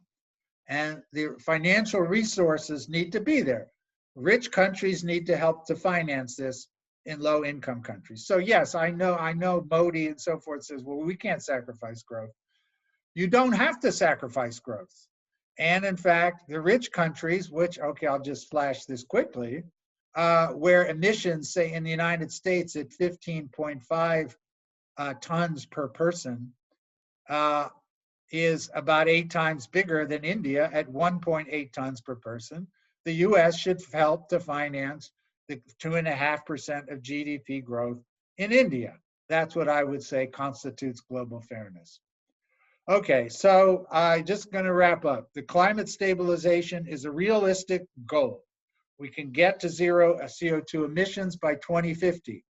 And the financial resources need to be there. Rich countries need to help to finance this in low-income countries. So yes, I know Modi and so forth says, well, we can't sacrifice growth. You don't have to sacrifice growth. And in fact, the rich countries, which, okay, I'll just flash this quickly, where emissions, say in the United States at 15.5 tons per person, is about 8 times bigger than India at 1.8 tons per person. The US should help to finance the 2.5% of GDP growth in India. That's what I would say constitutes global fairness. Okay, so I'm just going to wrap up. The climate stabilization is a realistic goal. We can get to 0 CO2 emissions by 2050.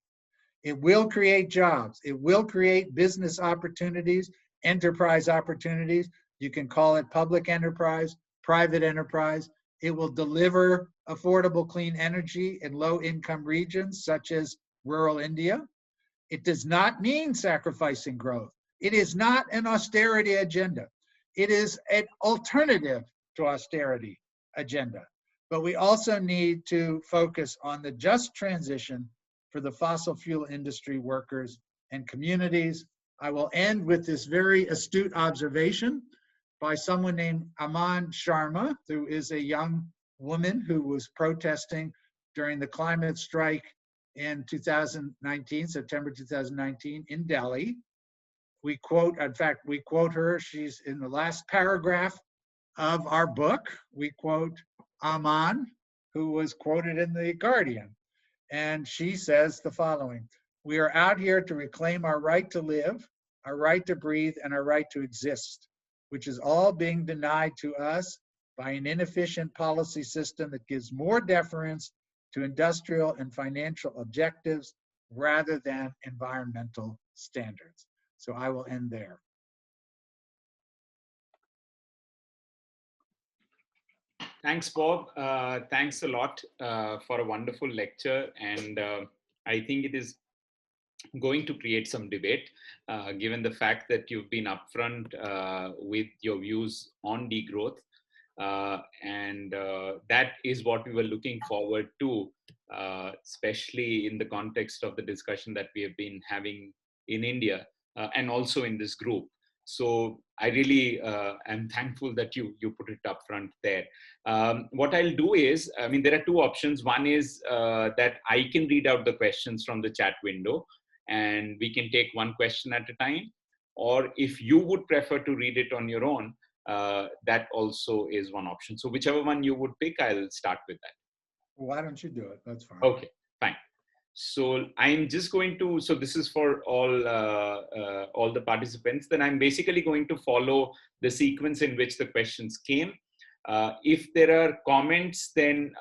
It will create jobs. It will create business opportunities, enterprise opportunities. You can call it public enterprise, private enterprise. It will deliver affordable clean energy in low-income regions such as rural India. It does not mean sacrificing growth. It is not an austerity agenda. It is an alternative to austerity agenda. But we also need to focus on the just transition for the fossil fuel industry workers and communities. I will end with this very astute observation by someone named Aman Sharma, who is a young woman who was protesting during the climate strike in 2019, September 2019, in Delhi, We quote, in fact, we quote her. She's in the last paragraph of our book. We quote Aman, who was quoted in The Guardian. And she says the following: "We are out here to reclaim our right to live, our right to breathe, and our right to exist, which is all being denied to us by an inefficient policy system that gives more deference to industrial and financial objectives rather than environmental standards." So I will end there. Thanks, Bob. Thanks a lot for a wonderful lecture. And I think it is going to create some debate, given the fact that you've been upfront with your views on degrowth. And that is what we were looking forward to, especially in the context of the discussion that we have been having in India and also in this group. So I really am thankful that you put it up front there. What I'll do is, I mean, there are two options. One is that I can read out the questions from the chat window and we can take one question at a time. Or if you would prefer to read it on your own, that also is one option. So whichever one you would pick, I'll start with that. Why don't you do it? That's fine. Okay, fine. So I'm just going to, so this is for all the participants, then I'm basically going to follow the sequence in which the questions came. If there are comments, then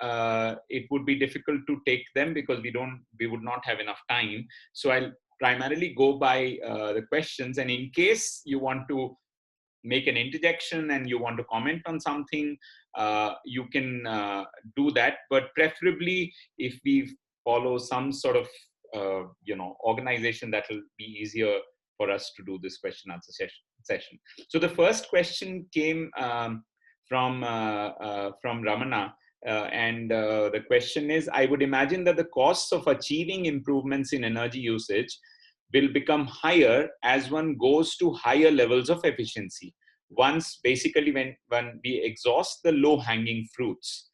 it would be difficult to take them because we would not have enough time. So I'll primarily go by the questions, and in case you want to make an interjection and you want to comment on something, you can do that. But preferably, if we follow some sort of organization, that will be easier for us to do this question answer session. So the first question came from Ramana, and the question is: I would imagine that the costs of achieving improvements in energy usage will become higher as one goes to higher levels of efficiency. Once, basically, when we exhaust the low-hanging fruits,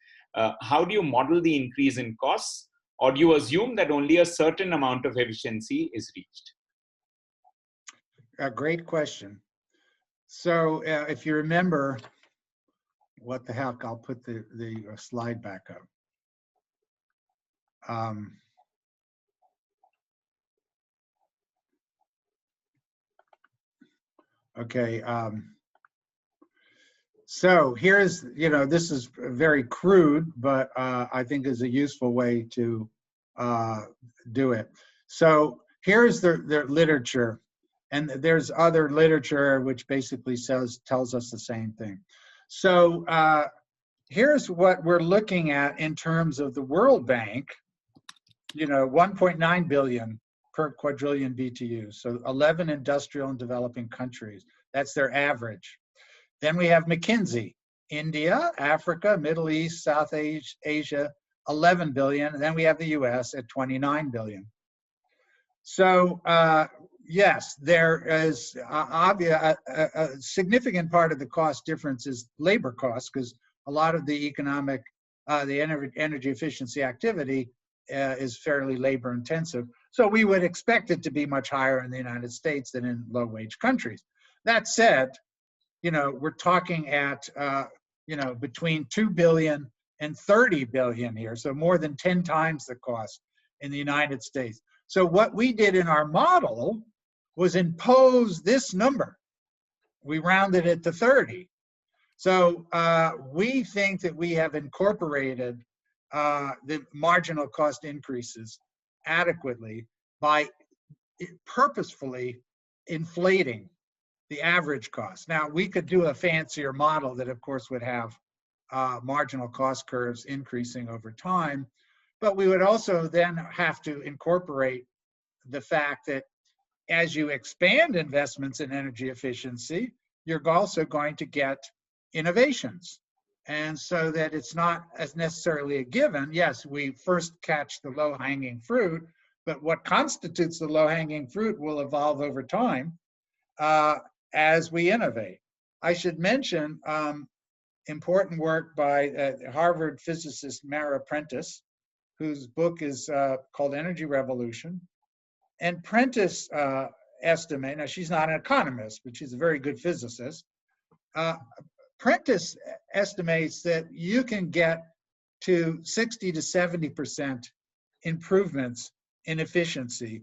how do you model the increase in costs? Or do you assume that only a certain amount of efficiency is reached? A great question. So if you remember, what the heck, I'll put the slide back up. Okay. So here's, this is very crude, but I think is a useful way to do it. So here's the literature, and there's other literature which basically tells us the same thing. So here's what we're looking at in terms of the World Bank, 1.9 billion per quadrillion BTUs. So 11 industrial and developing countries. That's their average. Then we have McKinsey, India, Africa, Middle East, South Asia, 11 billion. And then we have the US at 29 billion. So yes, there is a significant part of the cost difference is labor costs, because a lot of the the energy efficiency activity is fairly labor intensive. So we would expect it to be much higher in the United States than in low wage countries. That said, we're talking at, between 2 billion and 30 billion here. So more than 10 times the cost in the United States. So what we did in our model was impose this number. We rounded it to 30. So we think that we have incorporated the marginal cost increases adequately by purposefully inflating the average cost. Now, we could do a fancier model that, of course, would have marginal cost curves increasing over time, but we would also then have to incorporate the fact that as you expand investments in energy efficiency, you're also going to get innovations. And so that it's not as necessarily a given. Yes, we first catch the low-hanging fruit, but what constitutes the low-hanging fruit will evolve over time as we innovate. I should mention important work by Harvard physicist Mara Prentice, whose book is called Energy Revolution. And Prentice estimate, now she's not an economist, but she's a very good physicist. Prentice estimates that you can get to 60 to 70% improvements in efficiency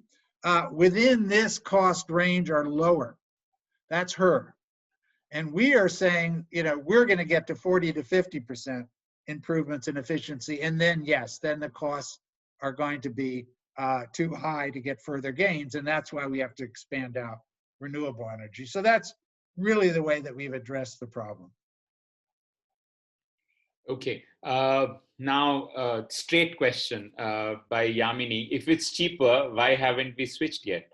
within this cost range or lower. That's her. And we are saying, you know, we're going to get to 40 to 50% improvements in efficiency. And then, yes, then the costs are going to be too high to get further gains. And that's why we have to expand out renewable energy. So that's really the way that we've addressed the problem. Okay. Now, straight question by Yamini. If it's cheaper, why haven't we switched yet?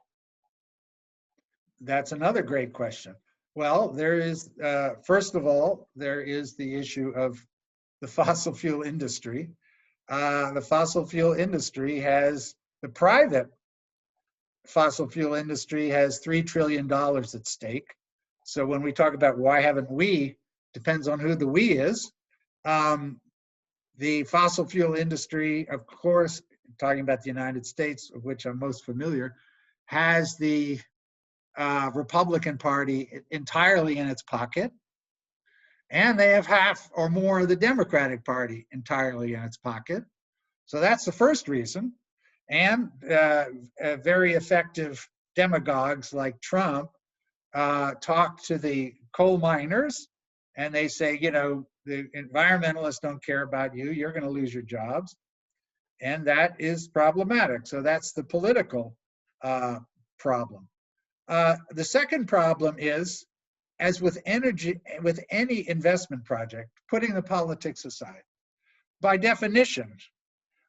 That's another great question. Well, there is, first of all, there is the issue of the fossil fuel industry. The fossil fuel industry has, the private fossil fuel industry has $3 trillion at stake. So when we talk about why haven't we, depends on who the we is. The fossil fuel industry, of course, talking about the United States, of which I'm most familiar, has the Republican Party entirely in its pocket. And they have half or more of the Democratic Party entirely in its pocket. So that's the first reason. And very effective demagogues like Trump talk to the coal miners and they say, you know, the environmentalists don't care about you, you're going to lose your jobs. And that is problematic. So that's the political problem. The second problem is, as with energy, with any investment project, putting the politics aside, by definition,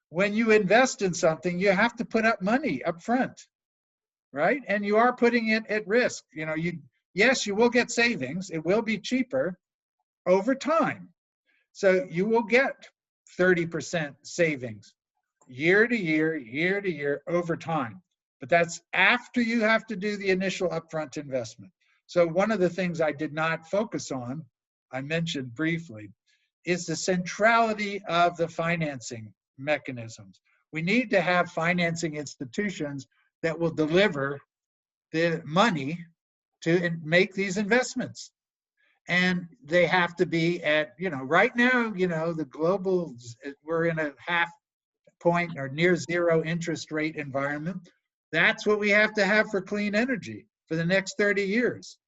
when you invest in something, you have to put up money up front, right? And you are putting it at risk. You know, yes, you will get savings. It will be cheaper over time. So you will get 30% savings year to year over time. But that's after you have to do the initial upfront investment. So one of the things I did not focus on, I mentioned briefly, is the centrality of the financing mechanisms. We need to have financing institutions that will deliver the money to make these investments. And they have to be at, you know, right now, you know, the global, we're in a half point or near zero interest rate environment. That's what we have to have for clean energy for the next 30 years.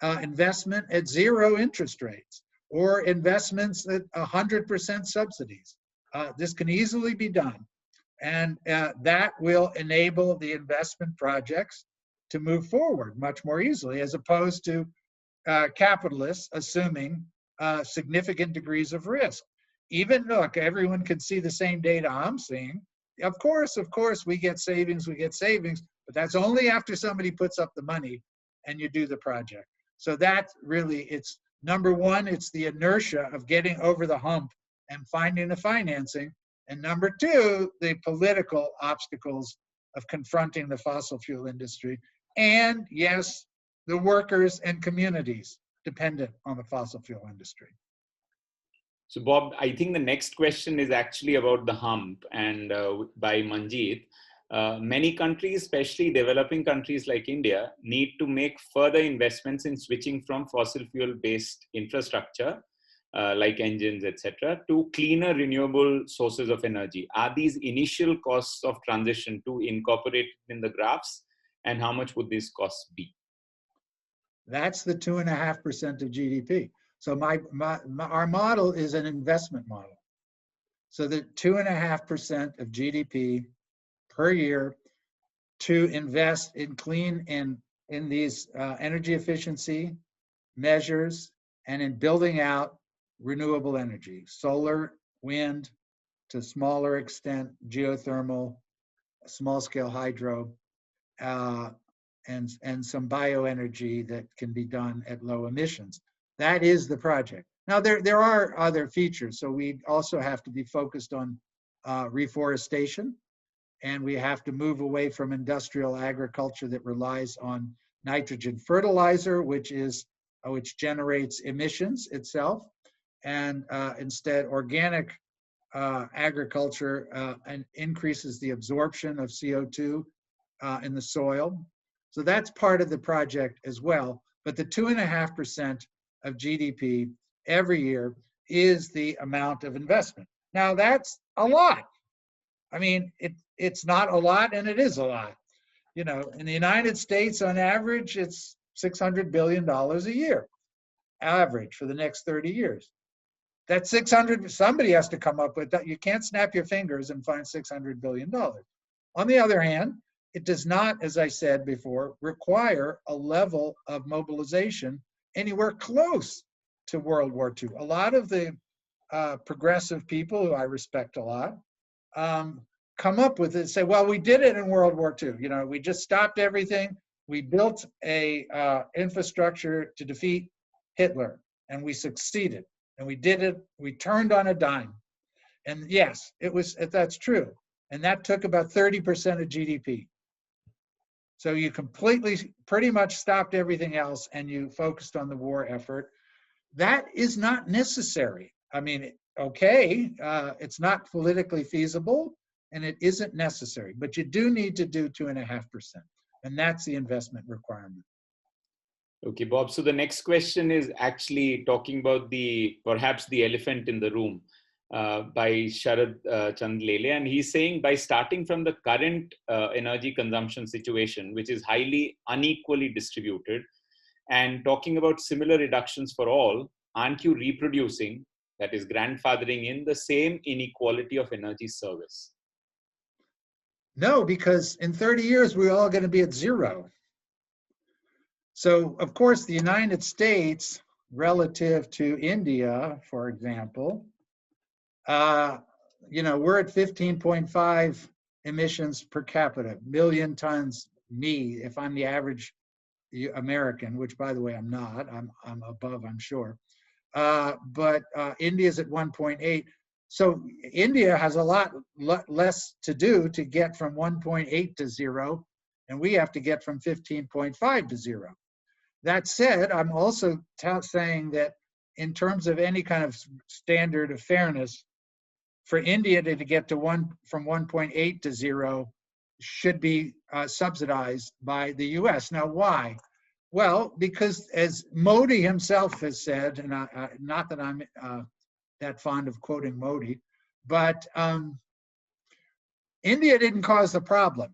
Investment at zero interest rates or investments at 100% subsidies. This can easily be done. And that will enable the investment projects to move forward much more easily, as opposed to capitalists assuming significant degrees of risk. Even, look, everyone can see the same data I'm seeing. Of course, we get savings, but that's only after somebody puts up the money and you do the project. So that really, it's number one, it's the inertia of getting over the hump and finding the financing. And number two, the political obstacles of confronting the fossil fuel industry. And yes, the workers and communities dependent on the fossil fuel industry. So Bob, I think the next question is actually about the hump, and by Manjeet. Many countries, especially developing countries like India, need to make further investments in switching from fossil fuel-based infrastructure, like engines, etc., to cleaner renewable sources of energy. Are these initial costs of transition to incorporate in the graphs, and how much would these costs be? That's the 2.5% of GDP. So our model is an investment model. So the 2.5% of GDP per year to invest in clean in these energy efficiency measures and in building out renewable energy, solar, wind, to smaller extent, geothermal, small-scale hydro, and some bioenergy that can be done at low emissions. That is the project. Now, there are other features. So we also have to be focused on reforestation, and we have to move away from industrial agriculture that relies on nitrogen fertilizer, which generates emissions itself, and instead organic agriculture and increases the absorption of CO2 in the soil. So that's part of the project as well. But the 2.5% of GDP every year is the amount of investment. Now that's a lot. I mean, it's not a lot and it is a lot. You know, in the United States, on average, it's $600 billion a year, average for the next 30 years. That 600, somebody has to come up with that. You can't snap your fingers and find $600 billion. On the other hand, it does not, as I said before, require a level of mobilization anywhere close to World War II. A lot of the progressive people who I respect a lot come up with it and say, well, we did it in World War II. You know, we just stopped everything. We built a infrastructure to defeat Hitler, and we succeeded. And we did it. We turned on a dime. And yes, that's true. And that took about 30% of GDP. So you completely, pretty much stopped everything else and you focused on the war effort. That is not necessary. I mean, okay, it's not politically feasible and it isn't necessary, but you do need to do 2.5%. And that's the investment requirement. Okay, Bob. So the next question is actually talking about perhaps the elephant in the room by Sharad Chandlele. And he's saying by starting from the current energy consumption situation, which is highly unequally distributed, and talking about similar reductions for all, aren't you reproducing, that is grandfathering in the same inequality of energy service? No, because in 30 years, we're all going to be at zero. So, of course, the United States, relative to India, for example, you know, we're at 15.5 emissions per capita, million tons me, if I'm the average American, which by the way, I'm not, I'm above, I'm sure. But India's at 1.8. So India has a lot less to do to get from 1.8 to zero, and we have to get from 15.5 to zero. That said, I'm also saying that in terms of any kind of standard of fairness, for India to get to from 1.8 to zero should be subsidized by the US. Now, why? Well, because as Modi himself has said, and not that I'm that fond of quoting Modi, but India didn't cause the problem.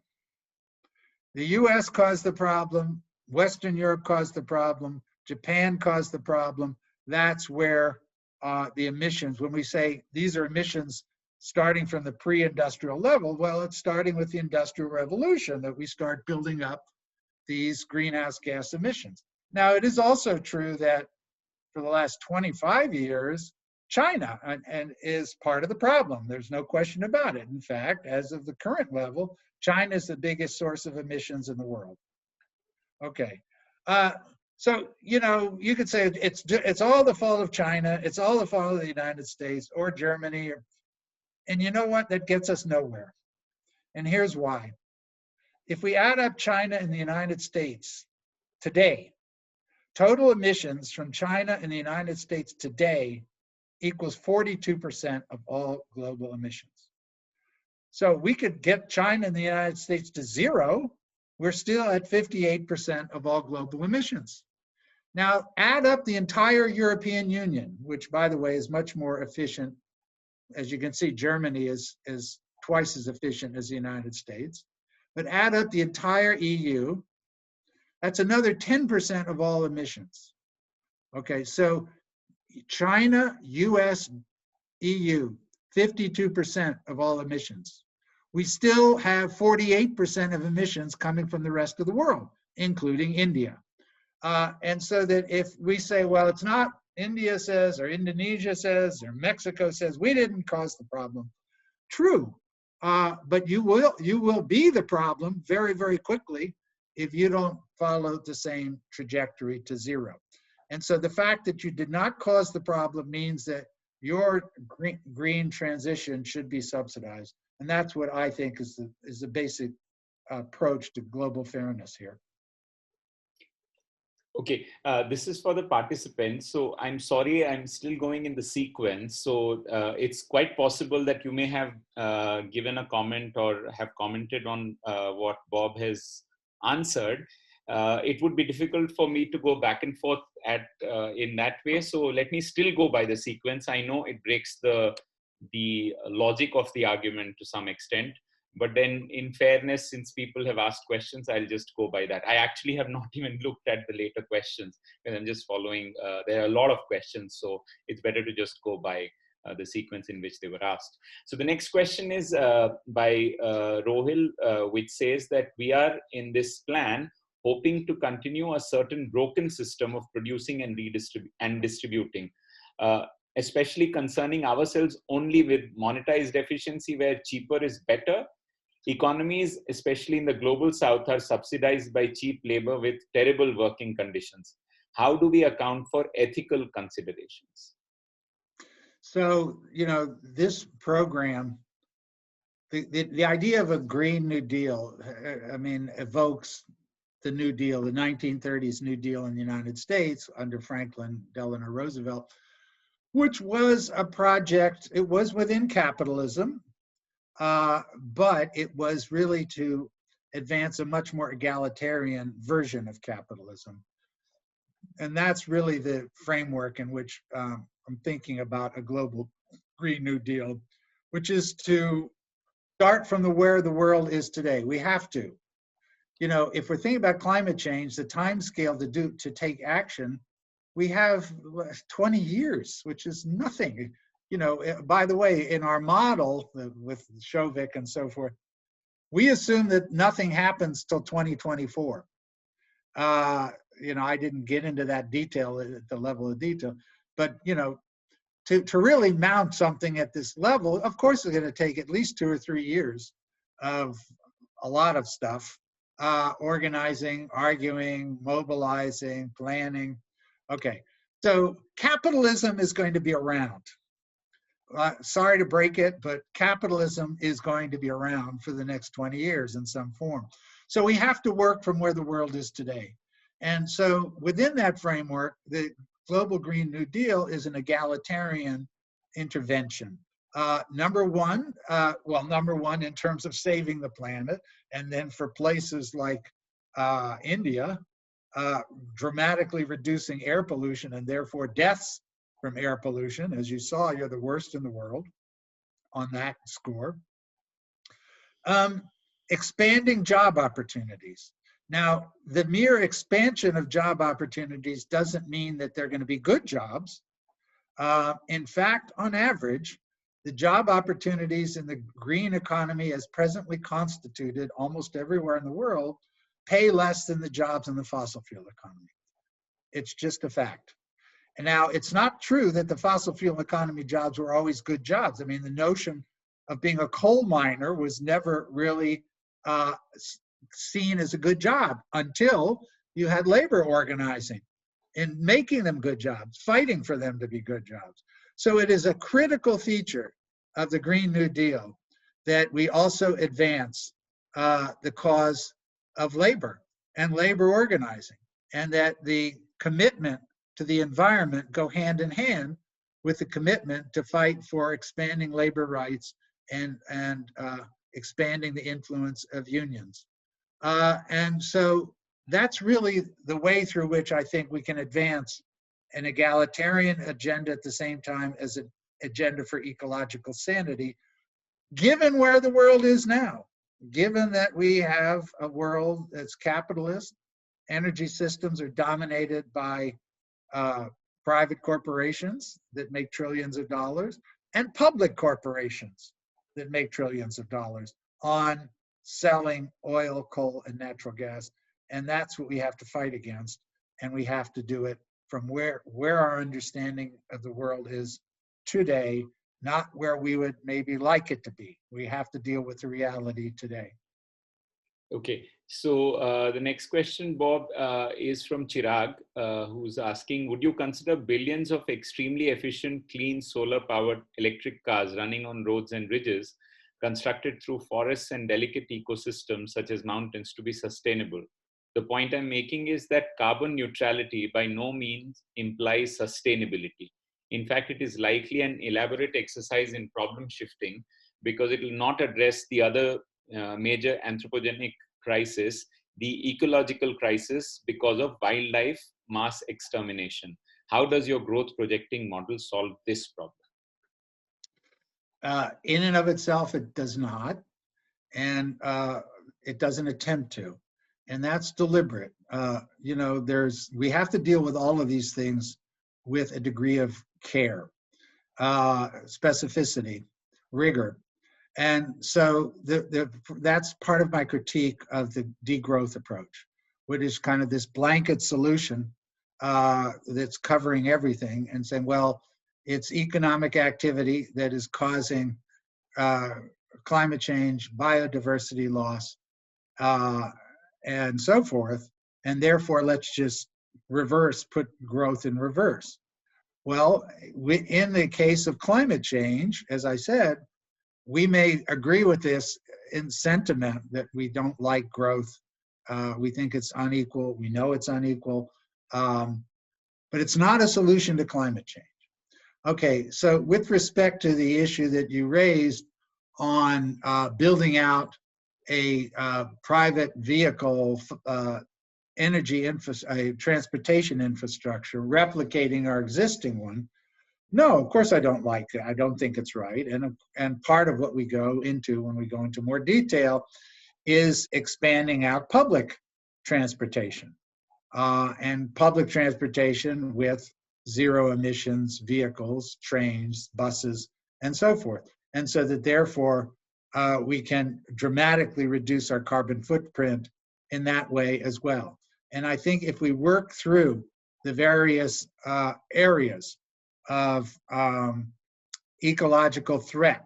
The US caused the problem, Western Europe caused the problem, Japan caused the problem. That's where the emissions, when we say these are emissions starting from the pre-industrial level, well, it's starting with the Industrial Revolution that we start building up these greenhouse gas emissions. Now, it is also true that for the last 25 years, China and is part of the problem. There's no question about it. In fact, as of the current level, China is the biggest source of emissions in the world. Okay. So, you know, you could say it's all the fault of China, it's all the fault of the United States or Germany, and you know what? That gets us nowhere. And here's why. If we add up China and the United States today, total emissions from China and the United States today equals 42% of all global emissions. So we could get China and the United States to zero, we're still at 58% of all global emissions. Now, add up the entire European Union, which, by the way, is much more efficient. As you can see, Germany is twice as efficient as the United States. But add up the entire EU, that's another 10% of all emissions. Okay, so China, US, EU, 52% of all emissions. We still have 48% of emissions coming from the rest of the world, including India. And so that if we say, well, it's not India says, or Indonesia says, or Mexico says, we didn't cause the problem. True, but you will be the problem very, very quickly if you don't follow the same trajectory to zero. And so the fact that you did not cause the problem means that your green transition should be subsidized. And that's what I think is the basic approach to global fairness here. Okay, this is for the participants. So I'm sorry, I'm still going in the sequence. So it's quite possible that you may have given a comment or have commented on what Bob has answered. it would be difficult for me to go back and forth in that way. So let me still go by the sequence. I know it breaks the logic of the argument to some extent, but then in fairness, since people have asked questions, I'll just go by that. I actually have not even looked at the later questions, and I'm just following. There are a lot of questions, so it's better to just go by the sequence in which they were asked. So the next question is by Rohil, which says that we are in this plan hoping to continue a certain broken system of producing and distributing, especially concerning ourselves only with monetized efficiency where cheaper is better. Economies, especially in the global south, are subsidized by cheap labor with terrible working conditions. How do we account for ethical considerations? So, this program, the idea of a Green New Deal, evokes the New Deal, the 1930s New Deal in the United States under Franklin Delano Roosevelt, which was a project. It was within capitalism, but it was really to advance a much more egalitarian version of capitalism. And that's really the framework in which I'm thinking about a global Green New Deal, which is to start from where the world is today. We have to. If we're thinking about climate change, the time scale to take action, we have 20 years, which is nothing. By the way, in our model with Shovik and so forth, we assume that nothing happens till 2024. I didn't get into that detail at the level of detail, but to really mount something at this level, of course, it's going to take at least 2 or 3 years of a lot of stuff, organizing, arguing, mobilizing, planning. Okay, so capitalism is going to be around. Sorry to break it, but capitalism is going to be around for the next 20 years in some form. So we have to work from where the world is today. And so within that framework, the Global Green New Deal is an egalitarian intervention. Number one in terms of saving the planet, and then for places like India, dramatically reducing air pollution and therefore deaths from air pollution. As you saw, you're the worst in the world on that score. Expanding job opportunities. Now, the mere expansion of job opportunities doesn't mean that they're going to be good jobs. In fact, on average, the job opportunities in the green economy as presently constituted almost everywhere in the world pay less than the jobs in the fossil fuel economy. It's just a fact. And now, it's not true that the fossil fuel economy jobs were always good jobs. I mean, the notion of being a coal miner was never really seen as a good job until you had labor organizing and making them good jobs, fighting for them to be good jobs. So it is a critical feature of the Green New Deal that we also advance the cause of labor and labor organizing, and that the commitment to the environment go hand in hand with the commitment to fight for expanding labor rights and expanding the influence of unions. And so that's really the way through which I think we can advance an egalitarian agenda at the same time as an agenda for ecological sanity, given where the world is now, given that we have a world that's capitalist, energy systems are dominated by private corporations that make trillions of dollars, and public corporations that make trillions of dollars on selling oil, coal, and natural gas. And that's what we have to fight against. And we have to do it from where our understanding of the world is today, not where we would maybe like it to be. We have to deal with the reality today. Okay, so the next question, Bob, is from Chirag, who's asking, would you consider billions of extremely efficient, clean, solar-powered electric cars running on roads and bridges constructed through forests and delicate ecosystems such as mountains to be sustainable? The point I'm making is that carbon neutrality by no means implies sustainability. In fact, it is likely an elaborate exercise in problem shifting because it will not address the other major anthropogenic crisis, the ecological crisis because of wildlife mass extermination. How does your growth projecting model solve this problem? In and of itself, it does not, and it doesn't attempt to, and that's deliberate. You know, we have to deal with all of these things with a degree of care, specificity, rigor, and so that's part of my critique of the degrowth approach, which is kind of this blanket solution that's covering everything and saying, well, it's economic activity that is causing climate change, biodiversity loss, and so forth, and therefore let's just put growth in reverse. Well, in the case of climate change, as I said, we may agree with this in sentiment that we don't like growth. We think it's unequal. We know it's unequal, but it's not a solution to climate change. Okay, so with respect to the issue that you raised on building out a private vehicle transportation infrastructure, replicating our existing one, no, of course I don't like that. I don't think it's right. And part of what we go into when we go into more detail is expanding out public transportation and public transportation with zero emissions vehicles, trains, buses, and so forth. And so that therefore we can dramatically reduce our carbon footprint in that way as well. And I think if we work through the various areas of ecological threat,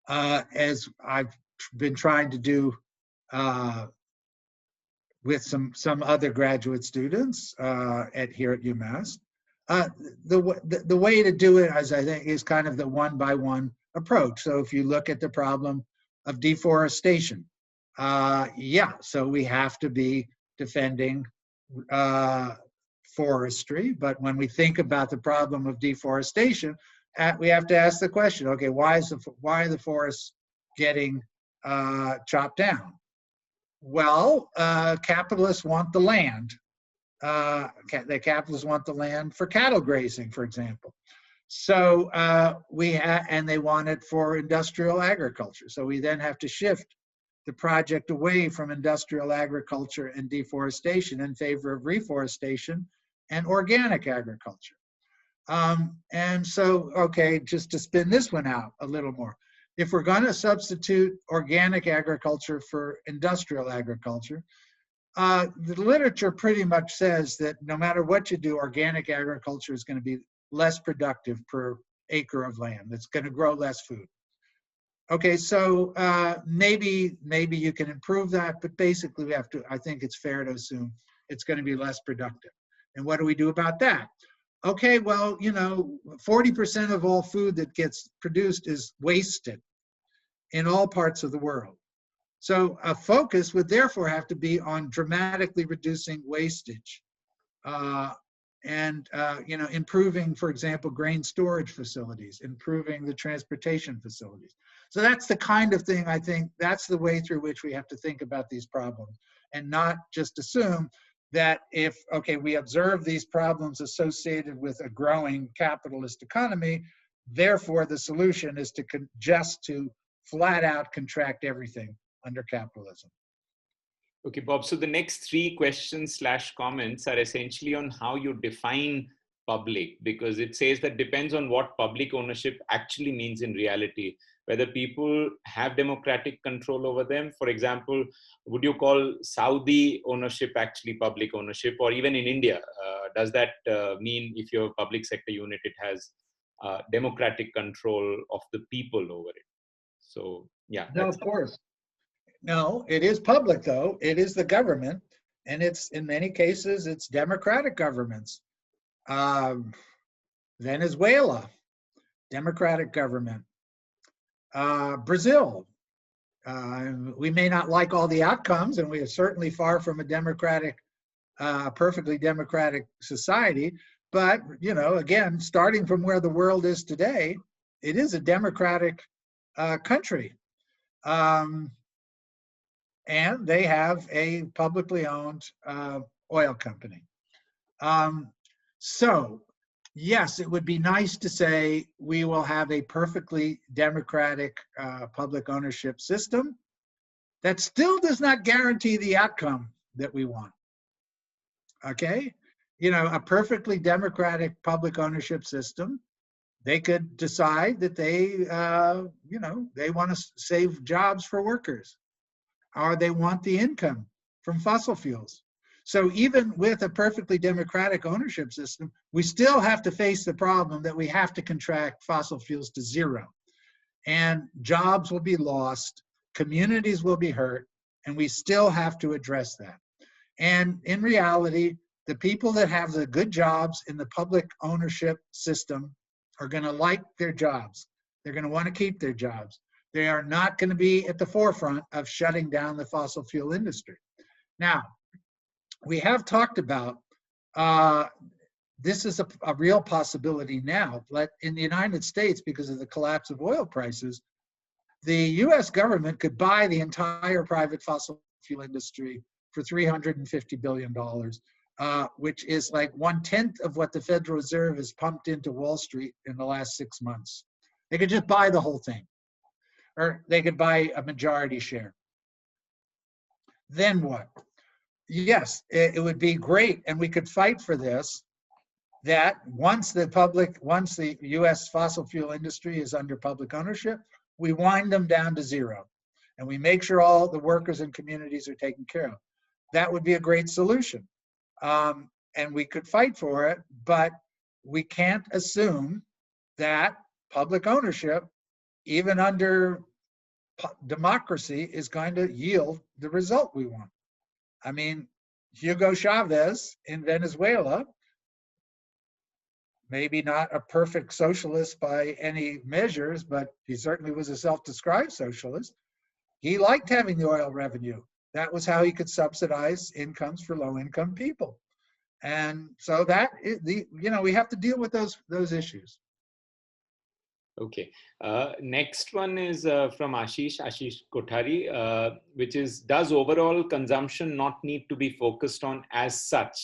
as I've been trying to do with some other graduate students here at UMass. The way to do it, as I think, is kind of the one-by-one approach. So if you look at the problem of deforestation, so we have to be defending forestry, but when we think about the problem of deforestation, we have to ask the question, okay, why are the forests getting chopped down? Well, capitalists want the land. The capitalists want the land for cattle grazing, for example. So and they want it for industrial agriculture. So we then have to shift the project away from industrial agriculture and deforestation in favor of reforestation and organic agriculture. And so, okay, just to spin this one out a little more, if we're going to substitute organic agriculture for industrial agriculture, the literature pretty much says that no matter what you do, organic agriculture is going to be less productive per acre of land. It's going to grow less food. Okay, so maybe you can improve that, but basically we have to, I think it's fair to assume it's going to be less productive. And what do we do about that? Okay, well, 40% of all food that gets produced is wasted in all parts of the world. So a focus would therefore have to be on dramatically reducing wastage and improving, for example, grain storage facilities, improving the transportation facilities. So that's the kind of thing, I think, that's the way through which we have to think about these problems and not just assume that we observe these problems associated with a growing capitalist economy, therefore the solution is to flat out contract everything under capitalism. Okay, Bob, so the next 3 questions / comments are essentially on how you define public, because it says that depends on what public ownership actually means in reality, whether people have democratic control over them. For example, would you call Saudi ownership actually public ownership? Or even in India, does that mean if you're a public sector unit, it has democratic control of the people over it? So, yeah. No, of course. No, it is public though. It is the government, and it's in many cases it's democratic governments. Venezuela, democratic government. Brazil, we may not like all the outcomes, and we are certainly far from a perfectly democratic society. But again, starting from where the world is today, it is a democratic country. and they have a publicly owned oil company. So yes, it would be nice to say we will have a perfectly democratic public ownership system. That still does not guarantee the outcome that we want. Okay? You know, a perfectly democratic public ownership system, they could decide that they, you know, they want to save jobs for workers, or they want the income from fossil fuels. So even with a perfectly democratic ownership system, we still have to face the problem that we have to contract fossil fuels to zero. And jobs will be lost, communities will be hurt, and we still have to address that. And in reality, the people that have the good jobs in the public ownership system are going to like their jobs. They're going to want to keep their jobs. They are not going to be at the forefront of shutting down the fossil fuel industry. Now, we have talked about this is a real possibility now, but in the United States, because of the collapse of oil prices, the US government could buy the entire private fossil fuel industry for $350 billion, which is like 1/10 of what the Federal Reserve has pumped into Wall Street in the last 6 months. They could just buy the whole thing, or they could buy a majority share. Then what? Yes, it would be great, and we could fight for this, that once the US fossil fuel industry is under public ownership, we wind them down to zero, and we make sure all the workers and communities are taken care of. That would be a great solution. And we could fight for it, but we can't assume that public ownership, even under democracy, is going to yield the result we want. I mean, Hugo Chavez in Venezuela, maybe not a perfect socialist by any measures, but he certainly was a self-described socialist. He liked having the oil revenue. That was how he could subsidize incomes for low-income people. And so that is we have to deal with those issues. Okay. Next one is from Ashish Kothari, which is, does overall consumption not need to be focused on as such?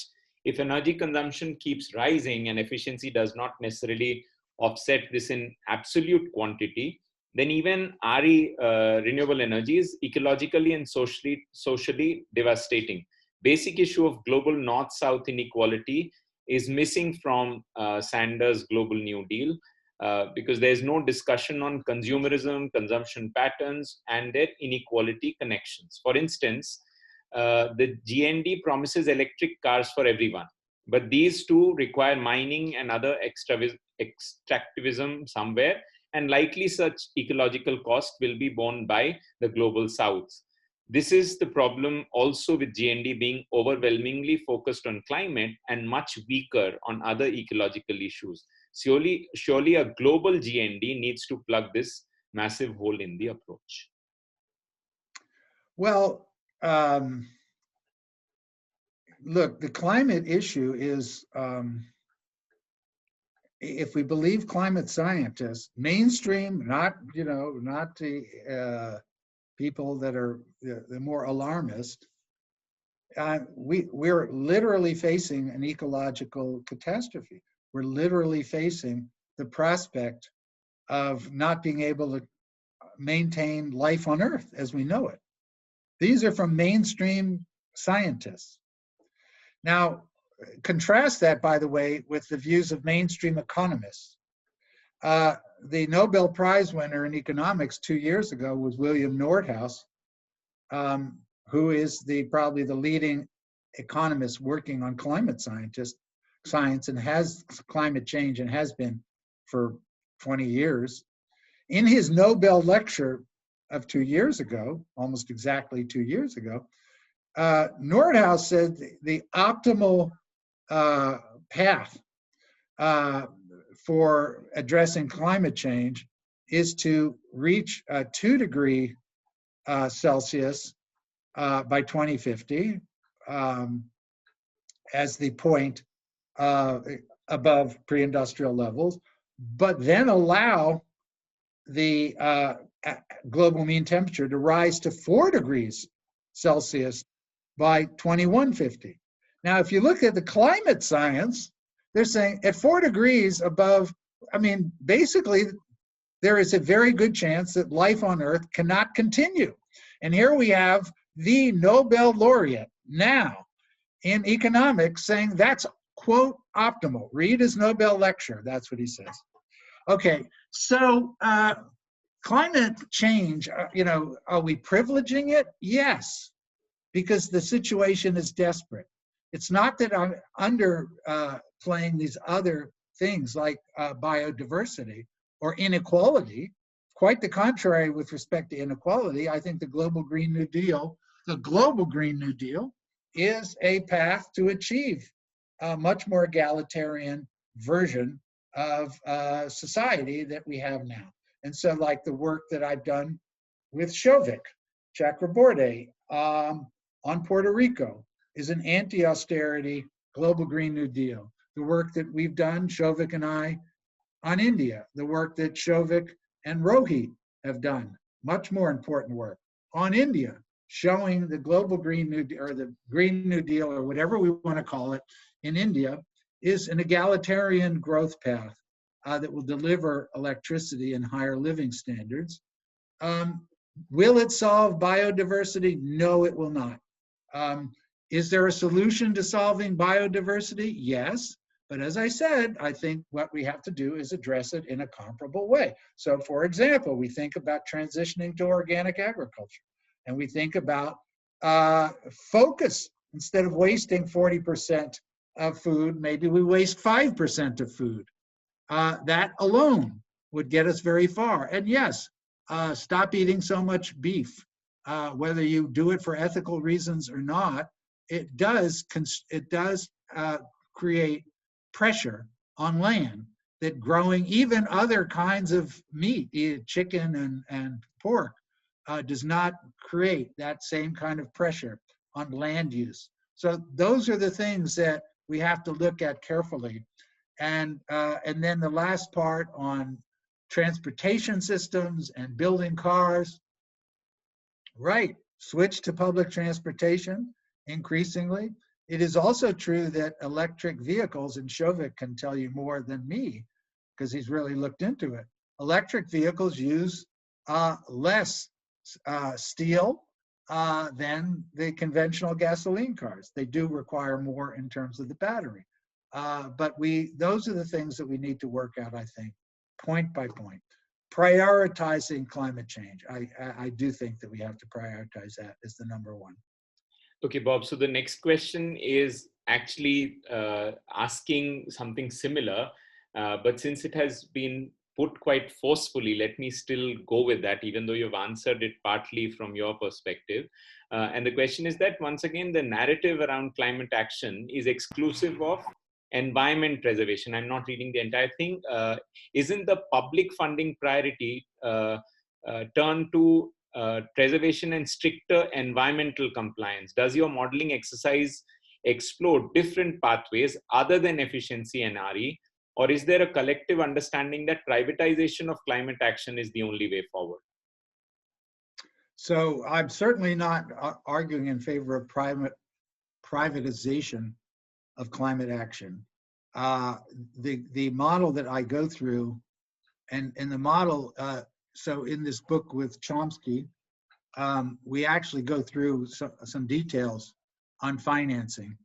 If energy consumption keeps rising and efficiency does not necessarily offset this in absolute quantity, then even RE, renewable energy, is ecologically and socially devastating. Basic issue of global north-south inequality is missing from Sanders' Global New Deal, because there's no discussion on consumerism, consumption patterns, and their inequality connections. For instance, the GND promises electric cars for everyone, but these two require mining and other extractivism somewhere, and likely such ecological cost will be borne by the global south. This is the problem also with GND being overwhelmingly focused on climate and much weaker on other ecological issues. Surely a global GND needs to plug this massive hole in the approach. Well, look, the climate issue is, if we believe climate scientists, mainstream, not the people that are the more alarmist, we're literally facing an ecological catastrophe. We're literally facing the prospect of not being able to maintain life on Earth as we know it. These are from mainstream scientists. Now, contrast that, by the way, with the views of mainstream economists. The Nobel Prize winner in economics 2 years ago was William Nordhaus, who is probably the leading economist working on climate science and has climate change and has been for 20 years. In his Nobel lecture of 2 years ago, almost exactly 2 years ago, Nordhaus said the optimal path for addressing climate change is to reach 2 degrees Celsius by 2050 as the point above pre-industrial levels, but then allow the global mean temperature to rise to 4 degrees Celsius by 2150. Now, if you look at the climate science, they're saying at 4 degrees above, I mean, basically, there is a very good chance that life on Earth cannot continue. And here we have the Nobel laureate now in economics saying that's, quote, optimal. Read his Nobel lecture. That's what he says. Okay, so climate change, you know, are we privileging it? Yes, because the situation is desperate. It's not that I'm underplaying these other things like biodiversity or inequality. Quite the contrary with respect to inequality. I think the global Green New Deal is a path to achieve a much more egalitarian version of society that we have now. And so like the work that I've done with Šovik Chakraborty on Puerto Rico is an anti-austerity global Green New Deal. The work that we've done, Šovik and I, on India, the work that Šovik and Rohit have done, much more important work on India, showing the global Green New Deal, or the Green New Deal, or whatever we want to call it, in India, is an egalitarian growth path that will deliver electricity and higher living standards. Will it solve biodiversity? No, it will not. Is there a solution to solving biodiversity? Yes. But as I said, I think what we have to do is address it in a comparable way. So for example, we think about transitioning to organic agriculture, and we think about focus. Instead of wasting 40% of food, maybe we waste 5% of food. That alone would get us very far. And yes, stop eating so much beef. Whether you do it for ethical reasons or not, it does create pressure on land that growing even other kinds of meat, chicken and pork, does not create that same kind of pressure on land use. So those are the things that we have to look at carefully. And then the last part on transportation systems and building cars, right, switch to public transportation increasingly. It is also true that electric vehicles, and Šovik can tell you more than me because he's really looked into it. Electric vehicles use less steel than the conventional gasoline cars. They do require more in terms of the battery. But those are the things that we need to work out, I think, point by point. Prioritizing climate change. I do think that we have to prioritize that as the number one. Okay, Bob. So the next question is actually asking something similar, but since it has been put quite forcefully, let me still go with that, even though you've answered it partly from your perspective. And the question is that, once again, the narrative around climate action is exclusive of environment preservation. I'm not reading the entire thing. Isn't the public funding priority turned to preservation and stricter environmental compliance? Does your modeling exercise explore different pathways other than efficiency and RE? Or is there a collective understanding that privatization of climate action is the only way forward? So I'm certainly not arguing in favor of privatization of climate action. The model that I go through, and the model, so in this book with Chomsky, we actually go through some details on financing.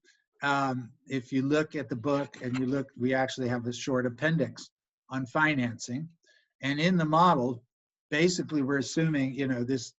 If you look at the book and we actually have a short appendix on financing. And in the model, basically we're assuming, this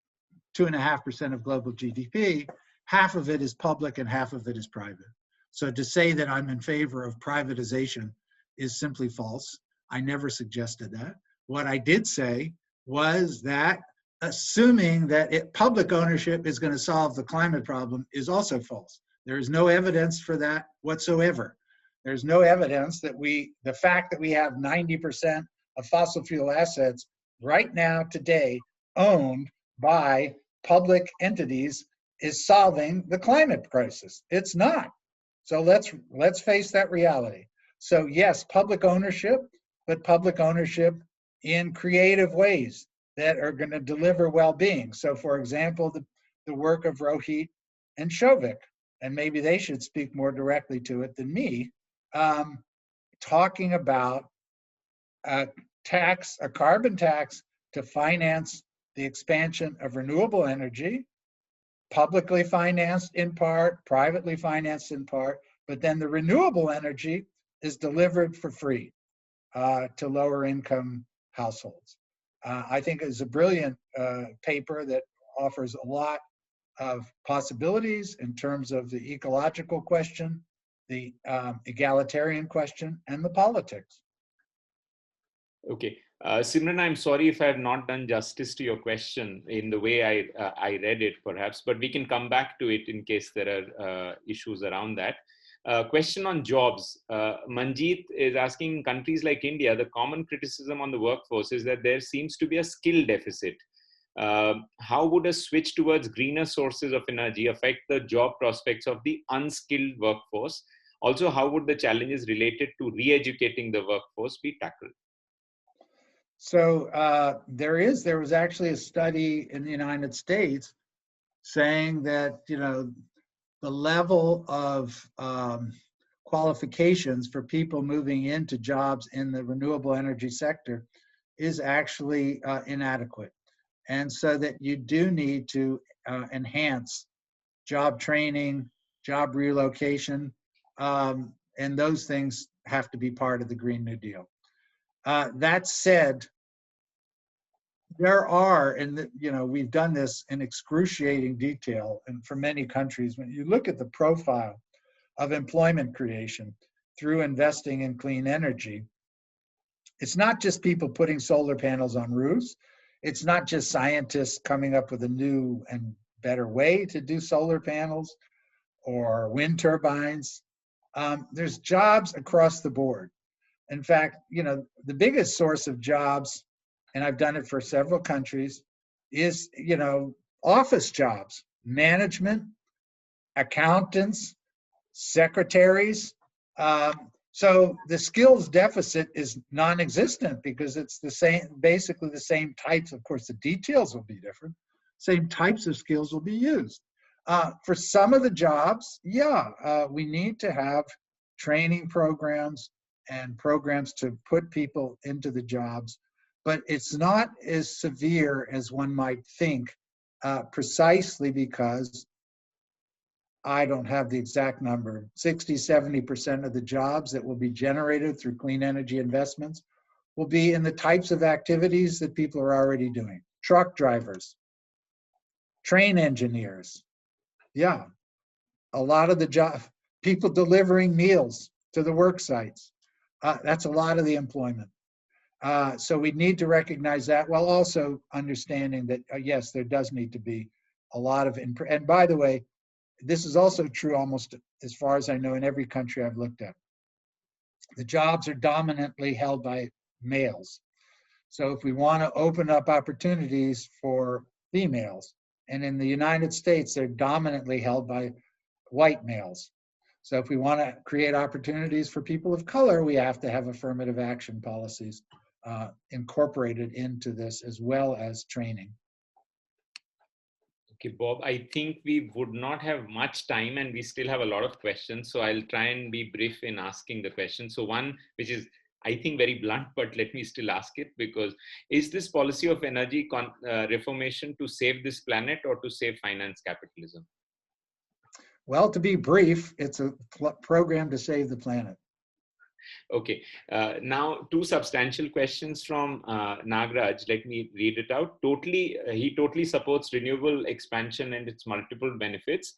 2.5% of global GDP, half of it is public and half of it is private. So to say that I'm in favor of privatization is simply false. I never suggested that. What I did say was that assuming that public ownership is going to solve the climate problem is also false. There is no evidence for that whatsoever. There's no evidence that the fact that we have 90% of fossil fuel assets right now today owned by public entities is solving the climate crisis. It's not. So let's face that reality. So yes, public ownership, but public ownership in creative ways that are going to deliver well-being. So for example, the work of Rohit and Shovik, and maybe they should speak more directly to it than me, talking about a carbon tax to finance the expansion of renewable energy, publicly financed in part, privately financed in part, but then the renewable energy is delivered for free to lower income households. I think it's a brilliant paper that offers a lot of possibilities in terms of the ecological question, the egalitarian question, and the politics. Okay. Simran, I'm sorry if I have not done justice to your question in the way I read it, perhaps, but we can come back to it in case there are issues around that. Question on jobs. Manjeet is asking, in countries like India, the common criticism on the workforce is that there seems to be a skill deficit. How would a switch towards greener sources of energy affect the job prospects of the unskilled workforce? Also, how would the challenges related to re-educating the workforce be tackled? So there was actually a study in the United States saying that, the level of qualifications for people moving into jobs in the renewable energy sector is actually inadequate. And so that you do need to enhance job training, job relocation, and those things have to be part of the Green New Deal. That said, there are, and we've done this in excruciating detail, and for many countries, when you look at the profile of employment creation through investing in clean energy, it's not just people putting solar panels on roofs. It's not just scientists coming up with a new and better way to do solar panels or wind turbines. There's jobs across the board. In fact, the biggest source of jobs, and I've done it for several countries, is, office jobs, management, accountants, secretaries. So the skills deficit is non-existent because it's basically the same types. Of course, the details will be different. Same types of skills will be used. For some of the jobs, we need to have training programs and programs to put people into the jobs, but it's not as severe as one might think, precisely because I don't have the exact number. 60, 70% of the jobs that will be generated through clean energy investments will be in the types of activities that people are already doing. Truck drivers, train engineers. Yeah, a lot of the job, people delivering meals to the work sites. That's a lot of the employment. So we need to recognize that while also understanding that, yes, there does need to be a lot of, and by the way, this is also true almost as far as I know in every country I've looked at. The jobs are dominantly held by males. So if we want to open up opportunities for females, and in the United States, they're dominantly held by white males. So if we want to create opportunities for people of color, we have to have affirmative action policies incorporated into this, as well as training. Okay, Bob, I think we would not have much time and we still have a lot of questions. So I'll try and be brief in asking the question. So one, which is, I think, very blunt, but let me still ask it, because is this policy of energy reformation to save this planet or to save finance capitalism? Well, to be brief, it's a program to save the planet. Okay, now two substantial questions from Nagraj. Let me read it out. He totally supports renewable expansion and its multiple benefits,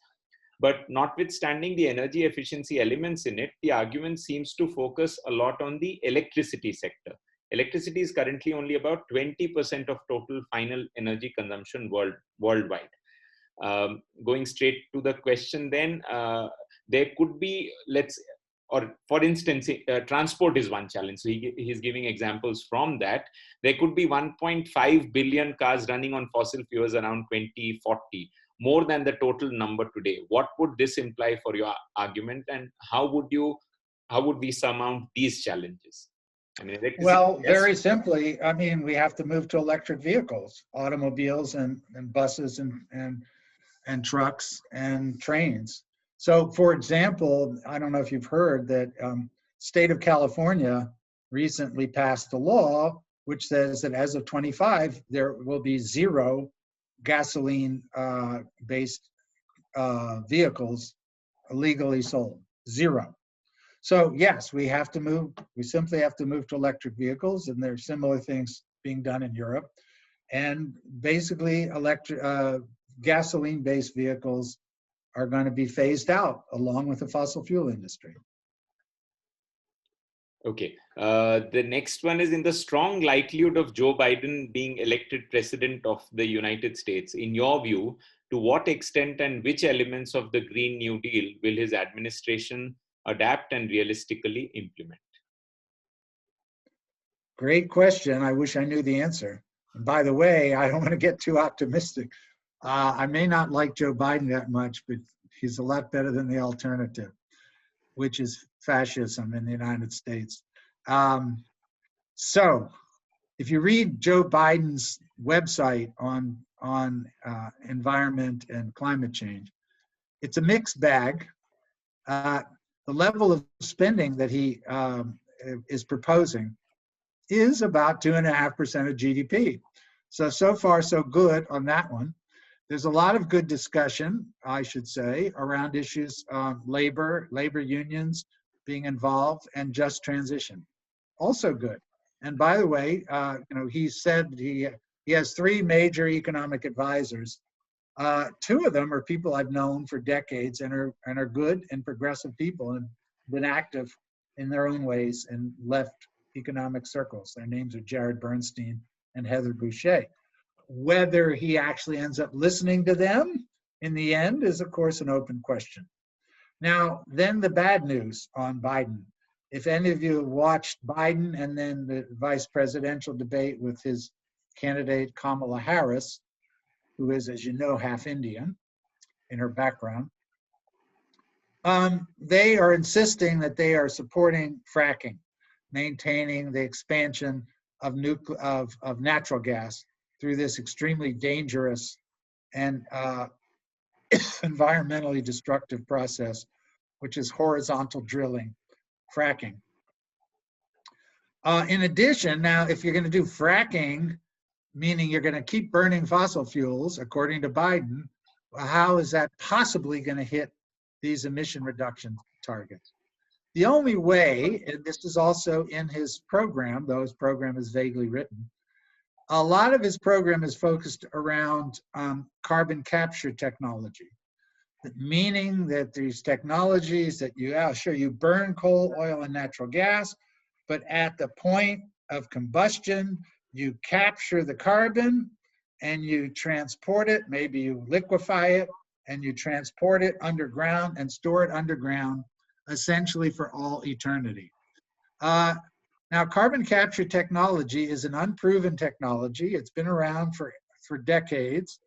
but notwithstanding the energy efficiency elements in it, the argument seems to focus a lot on the electricity sector. Electricity is currently only about 20% of total final energy consumption worldwide. Going straight to the question then, there could be, or for instance, transport is one challenge. So he's giving examples from that. There could be 1.5 billion cars running on fossil fuels around 2040, more than the total number today. What would this imply for your argument, and how would we surmount these challenges? I mean, well, yes. Very simply, I mean, we have to move to electric vehicles, automobiles and buses and and trucks and trains. So for example, I don't know if you've heard that state of California recently passed a law which says that as of 25, there will be 0 gasoline based vehicles legally sold, 0. So yes, we have to move, we simply have to move to electric vehicles, and there are similar things being done in Europe. And basically gasoline-based vehicles are going to be phased out along with the fossil fuel industry. Okay. The next one is, in the strong likelihood of Joe Biden being elected president of the United States, in your view, to what extent and which elements of the Green New Deal will his administration adapt and realistically implement? Great question. I wish I knew the answer. And by the way, I don't want to get too optimistic. I may not like Joe Biden that much, but he's a lot better than the alternative, which is fascism in the United States. So if you read Joe Biden's website on environment and climate change, it's a mixed bag. The level of spending that he is proposing is about 2.5% of GDP. So far, so good on that one. There's a lot of good discussion, I should say, around issues of labor unions being involved, and just transition. Also good. And by the way, he said he has 3 major economic advisors. 2 of them are people I've known for decades and are good and progressive people and been active in their own ways in left economic circles. Their names are Jared Bernstein and Heather Boucher. Whether he actually ends up listening to them in the end is, of course, an open question. Now, then the bad news on Biden. If any of you have watched Biden and then the vice presidential debate with his candidate Kamala Harris, who is, as you know, half Indian in her background, they are insisting that they are supporting fracking, maintaining the expansion of natural gas through this extremely dangerous and environmentally destructive process, which is horizontal drilling, fracking. In addition, now, if you're going to do fracking, meaning you're going to keep burning fossil fuels, according to Biden, how is that possibly going to hit these emission reduction targets? The only way, and this is also in his program, though his program is vaguely written, a lot of his program is focused around carbon capture technology, meaning that these technologies that you burn coal, oil, and natural gas, but at the point of combustion, you capture the carbon and you transport it, maybe you liquefy it, and you transport it underground and store it underground, essentially for all eternity. Now, carbon capture technology is an unproven technology. It's been around for decades.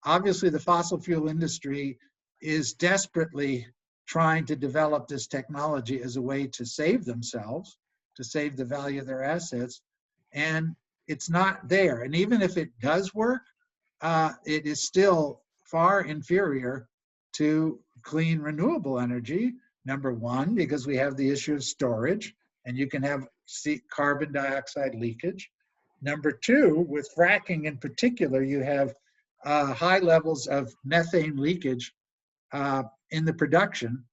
Obviously, the fossil fuel industry is desperately trying to develop this technology as a way to save themselves, to save the value of their assets, and it's not there. And even if it does work, it is still far inferior to clean renewable energy, number one, because we have the issue of storage, and you can have carbon dioxide leakage. Number two, with fracking in particular, you have high levels of methane leakage in the production.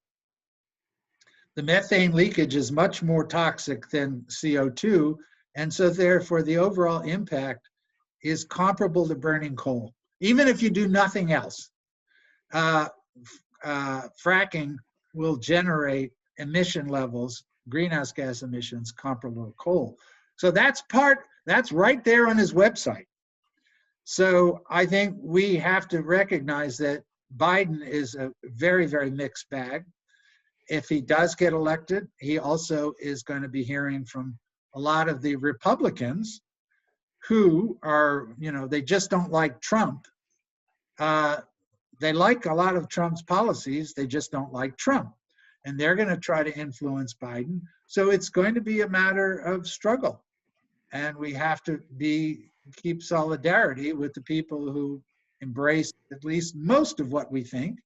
The methane leakage is much more toxic than CO2, and so therefore the overall impact is comparable to burning coal. Even if you do nothing else, fracking will generate emission levels, greenhouse gas emissions, comparable to coal. So that's right there on his website. So I think we have to recognize that Biden is a very, very mixed bag. If he does get elected, he also is going to be hearing from a lot of the Republicans who are, they just don't like Trump. They like a lot of Trump's policies, they just don't like Trump. And they're going to try to influence Biden. So it's going to be a matter of struggle. And we have to keep solidarity with the people who embrace at least most of what we think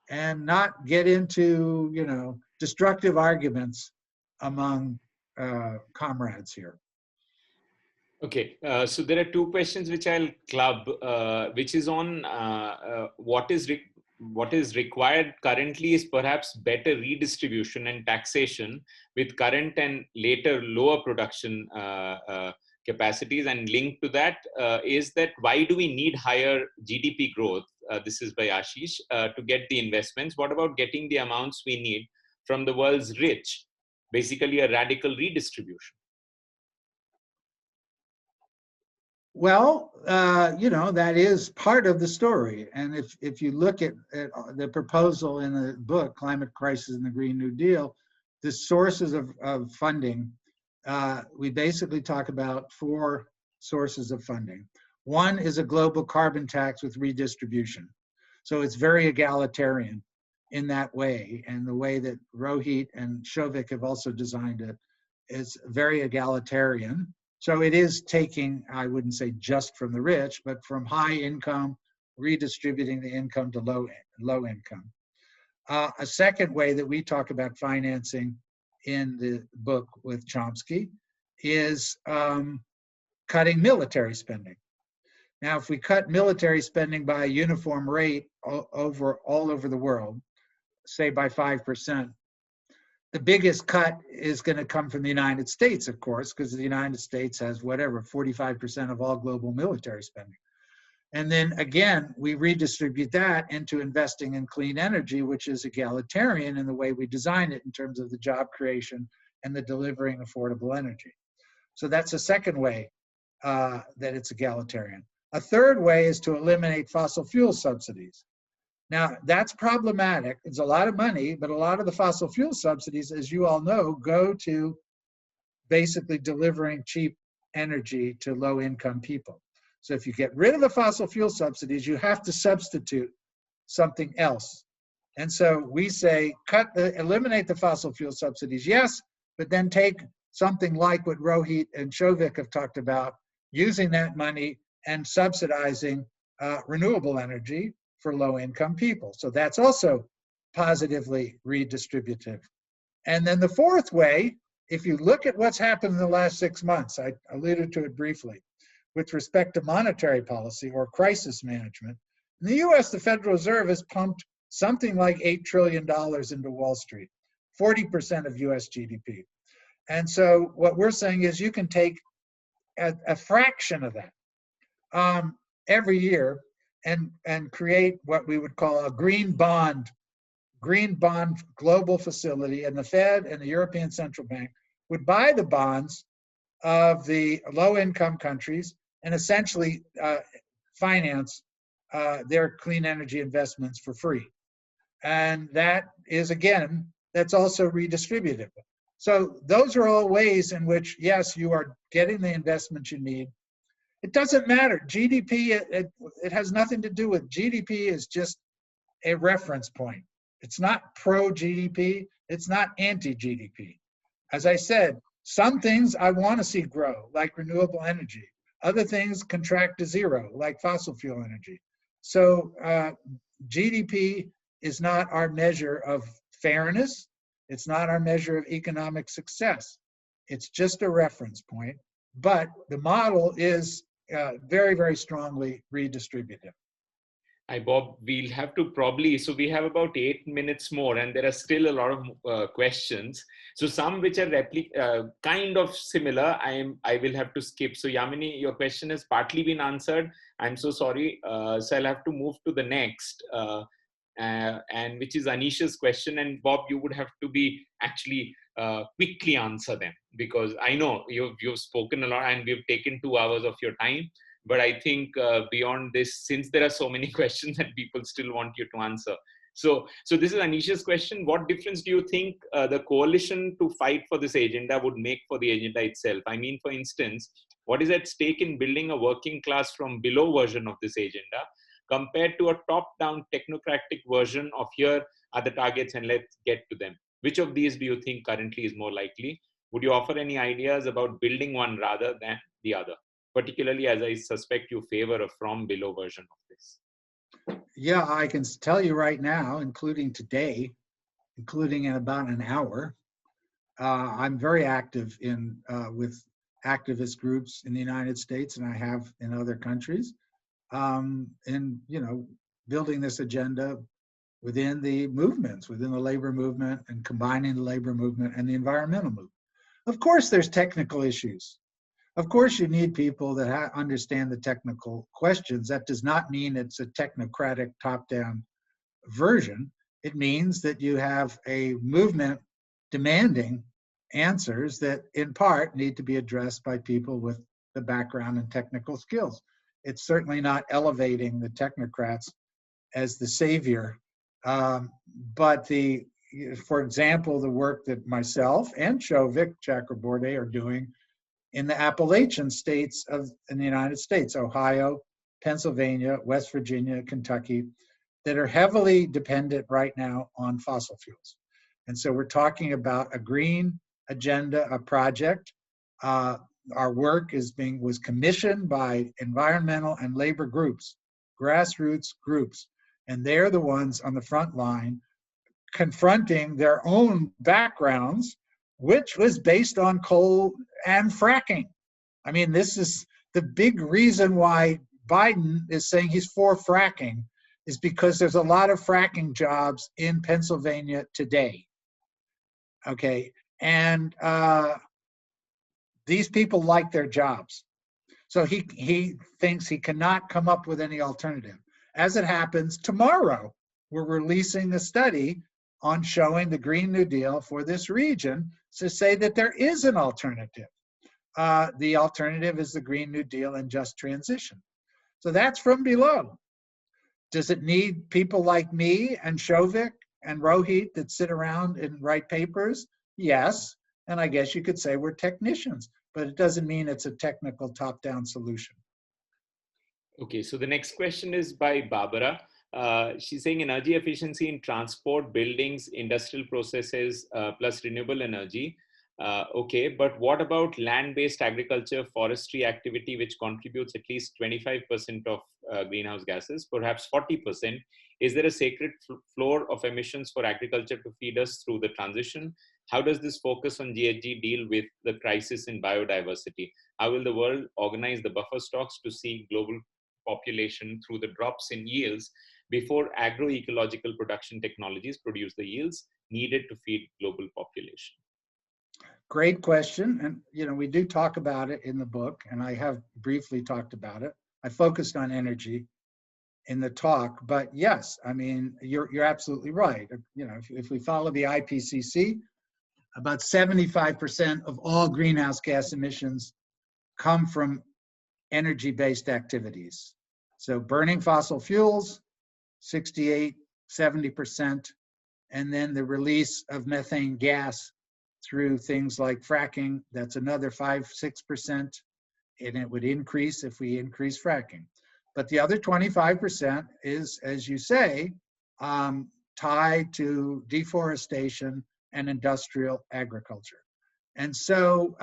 and not get into, you know, destructive arguments among comrades here. Okay, so there are two questions which I'll club, which is on what is required currently is perhaps better redistribution and taxation with current and later lower production capacities, and linked to that is that why do we need higher GDP growth? This is by Ashish, to get the investments. What about getting the amounts we need from the world's rich? Basically a radical redistribution. Well, you know, that is part of the story. And if you look at the proposal in the book, Climate Crisis and the Green New Deal, the sources of funding, we basically talk about 4 sources of funding. One is a global carbon tax with redistribution. So it's very egalitarian in that way. And the way that Rohit and Shovik have also designed it is very egalitarian. So it is taking, I wouldn't say just from the rich, but from high income, redistributing the income to low income. A second way that we talk about financing in the book with Chomsky is cutting military spending. Now, if we cut military spending by a uniform rate all over the world, say by 5%, the biggest cut is going to come from the United States, of course, because the United States has whatever, 45% of all global military spending. And then again, we redistribute that into investing in clean energy, which is egalitarian in the way we design it in terms of the job creation and the delivering affordable energy. So that's a second way that it's egalitarian. A third way is to eliminate fossil fuel subsidies. Now, that's problematic. It's a lot of money, but a lot of the fossil fuel subsidies, as you all know, go to basically delivering cheap energy to low-income people. So if you get rid of the fossil fuel subsidies, you have to substitute something else. And so we say, eliminate the fossil fuel subsidies, yes, but then take something like what Rohit and Shovik have talked about, using that money and subsidizing renewable energy for low-income people. So that's also positively redistributive. And then the fourth way, if you look at what's happened in the last 6 months, I alluded to it briefly, with respect to monetary policy or crisis management, in the US, the Federal Reserve has pumped something like $8 trillion into Wall Street, 40% of US GDP. And so what we're saying is you can take a fraction of that every year and create what we would call a green bond global facility, and the Fed and the European Central Bank would buy the bonds of the low-income countries and essentially finance their clean energy investments for free. And that is, again, that's also redistributive. So those are all ways in which, yes, you are getting the investment you need. It doesn't matter. GDP, it has nothing to do with GDP is just a reference point. It's not pro-GDP. It's not anti-GDP. As I said, some things I want to see grow, like renewable energy. Other things contract to zero, like fossil fuel energy. So GDP is not our measure of fairness. It's not our measure of economic success. It's just a reference point. But the model is very, very strongly redistributive. Hi, Bob. We'll have to probably, so we have about 8 minutes more, and there are still a lot of questions. So some which are kind of similar, I will have to skip. So Yamini, your question has partly been answered. I'm so sorry. So I'll have to move to the next, and which is Anisha's question. And Bob, you would have to be actually quickly answer them, because I know you've spoken a lot and we've taken 2 hours of your time. But I think beyond this, since there are so many questions and people still want you to answer. So this is Anisha's question. What difference do you think the coalition to fight for this agenda would make for the agenda itself? I mean, for instance, what is at stake in building a working class from below version of this agenda compared to a top-down technocratic version of here are the targets and let's get to them? Which of these do you think currently is more likely? Would you offer any ideas about building one rather than the other? Particularly as I suspect you favor a from below version of this. Yeah, I can tell you right now, including today, including in about an hour, I'm very active in with activist groups in the United States, and I have in other countries, in building this agenda within the movements, within the labor movement, and combining the labor movement and the environmental movement. Of course, there's technical issues. Of course, you need people that understand the technical questions. That does not mean it's a technocratic top-down version. It means that you have a movement demanding answers that in part need to be addressed by people with the background and technical skills. It's certainly not elevating the technocrats as the savior, but for example, the work that myself and Shovik Chakraborty are doing in the Appalachian states in the United States, Ohio, Pennsylvania, West Virginia, Kentucky, that are heavily dependent right now on fossil fuels. And so we're talking about a green agenda, a project. Our work was commissioned by environmental and labor groups, grassroots groups, and they're the ones on the front line confronting their own backgrounds, which was based on coal and fracking. I mean, this is the big reason why Biden is saying he's for fracking, is because there's a lot of fracking jobs in Pennsylvania today. Okay, and these people like their jobs. So he thinks he cannot come up with any alternative. As it happens, tomorrow we're releasing a study on showing the Green New Deal for this region to say that there is an alternative. The alternative is the Green New Deal and just transition. So that's from below. Does it need people like me and Shovik and Rohit that sit around and write papers? Yes. And I guess you could say we're technicians, but it doesn't mean it's a technical top-down solution. Okay, so the next question is by Barbara. She's saying energy efficiency in transport, buildings, industrial processes, plus renewable energy. Okay, but what about land-based agriculture, forestry activity, which contributes at least 25% of greenhouse gases, perhaps 40%? Is there a sacred floor of emissions for agriculture to feed us through the transition? How does this focus on GHG deal with the crisis in biodiversity? How will the world organize the buffer stocks to see global population through the drops in yields before agroecological production technologies produce the yields needed to feed global population? Great question. And, we do talk about it in the book, and I have briefly talked about it. I focused on energy in the talk, but yes, I mean, you're absolutely right. If we follow the IPCC, about 75% of all greenhouse gas emissions come from energy-based activities. So burning fossil fuels, 68, 70%, and then the release of methane gas through things like fracking, that's another 5-6%, and it would increase if we increase fracking. But the other 25% is, as you say, tied to deforestation and industrial agriculture. And so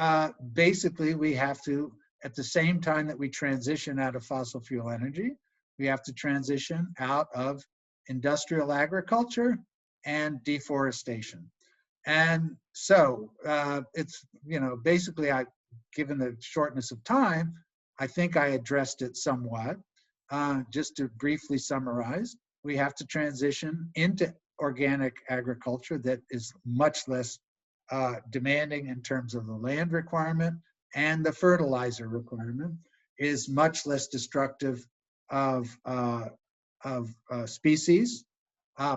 basically we have to, at the same time that we transition out of fossil fuel energy, we have to transition out of industrial agriculture and deforestation. And so it's, basically, given the shortness of time, I think I addressed it somewhat. Just to briefly summarize, we have to transition into organic agriculture that is much less demanding in terms of the land requirement, and the fertilizer requirement is much less destructive of species,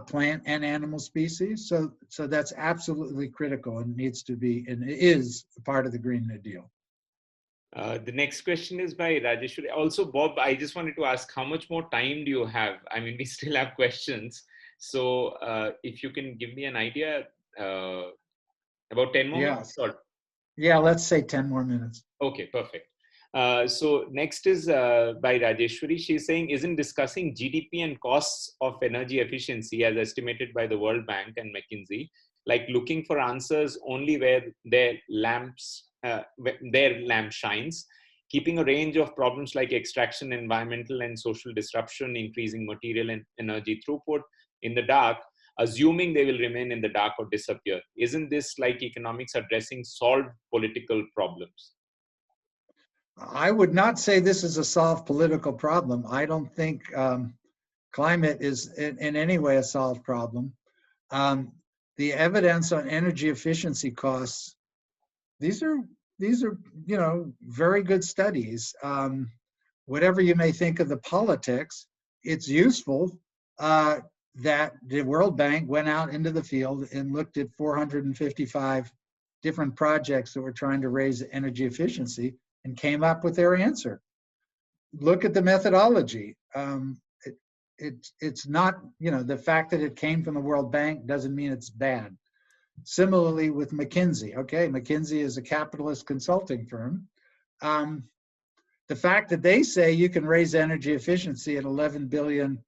plant and animal species. So that's absolutely critical and needs to be, and is part of the Green New Deal. The next question is by Rajeshwari. Also, Bob, I just wanted to ask, how much more time do you have? I mean, we still have questions. So if you can give me an idea, about 10 more minutes? Or? Yeah, let's say 10 more minutes. Okay, perfect. So next is by Rajeshwari. She's saying, isn't discussing GDP and costs of energy efficiency as estimated by the World Bank and McKinsey, like looking for answers only where their lamp shines? keeping a range of problems like extraction, environmental and social disruption, increasing material and energy throughput in the dark, assuming they will remain in the dark or disappear. Isn't this like economics addressing solved political problems? I would not say this is a solved political problem. I don't think climate is in any way a solved problem. The evidence on energy efficiency costs, these are very good studies. Whatever you may think of the politics, it's useful that the World Bank went out into the field and looked at 455 different projects that were trying to raise energy efficiency and came up with their answer. Look at the methodology. It's not, the fact that it came from the World Bank doesn't mean it's bad. Similarly with McKinsey. Okay, McKinsey is a capitalist consulting firm. The fact that they say you can raise energy efficiency at $11 billion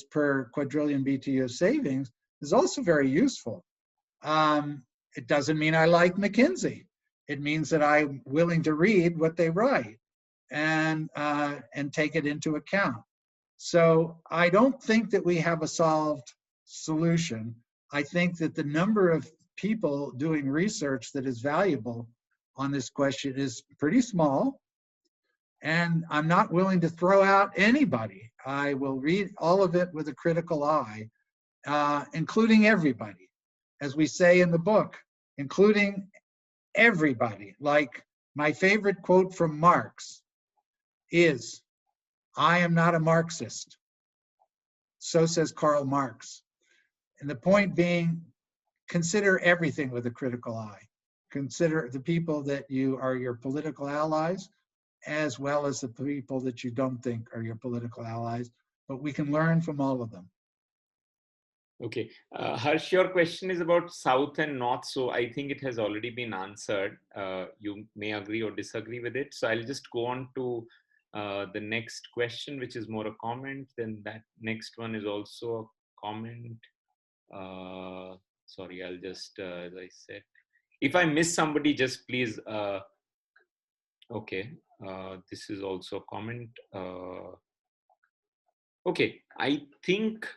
per quadrillion BTU of savings is also very useful. It doesn't mean I like McKinsey. It means that I'm willing to read what they write and take it into account. So I don't think that we have a solved solution. I think that the number of people doing research that is valuable on this question is pretty small. And I'm not willing to throw out anybody. I will read all of it with a critical eye, including everybody. As we say in the book, including everybody. Like my favorite quote from Marx is, "I am not a Marxist." So says Karl Marx. And the point being, consider everything with a critical eye. Consider the people that you are your political allies, as well as the people that you don't think are your political allies, but we can learn from all of them. Okay, Harsh, your question is about South and North, so I think it has already been answered. You may agree or disagree with it. So I'll just go on to the next question, which is more a comment. Then that next one is also a comment. Sorry, I'll just, as I said, if I miss somebody, just please, okay, this is also a comment. Okay, I think,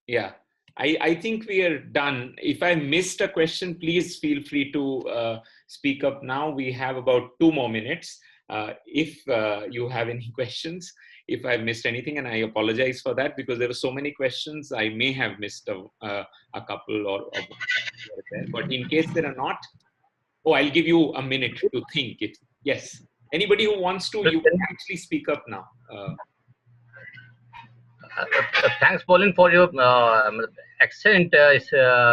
yeah, I think we are done. If I missed a question, please feel free to speak up now. We have about 2 more minutes. If you have any questions, if I missed anything, and I apologize for that because there were so many questions, I may have missed a couple or there. But in case there are not, I'll give you a minute to think it. Yes, anybody who wants to, you can actually speak up now. Thanks, Pollin, for your excellent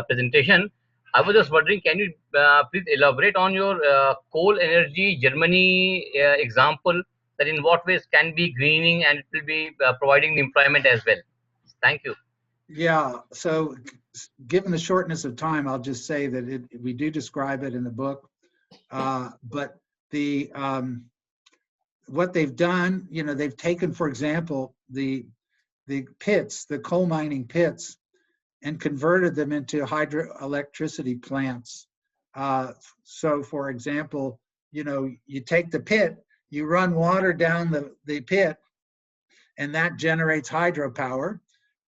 presentation. I was just wondering, can you please elaborate on your coal energy Germany example, that in what ways can be greening and it will be providing employment as well? Thank you. Yeah, so given the shortness of time, I'll just say that we do describe it in the book, but what they've done, they've taken, for example, the pits, the coal mining pits, and converted them into hydroelectricity plants. So for example, you take the pit, you run water down the pit, and that generates hydropower.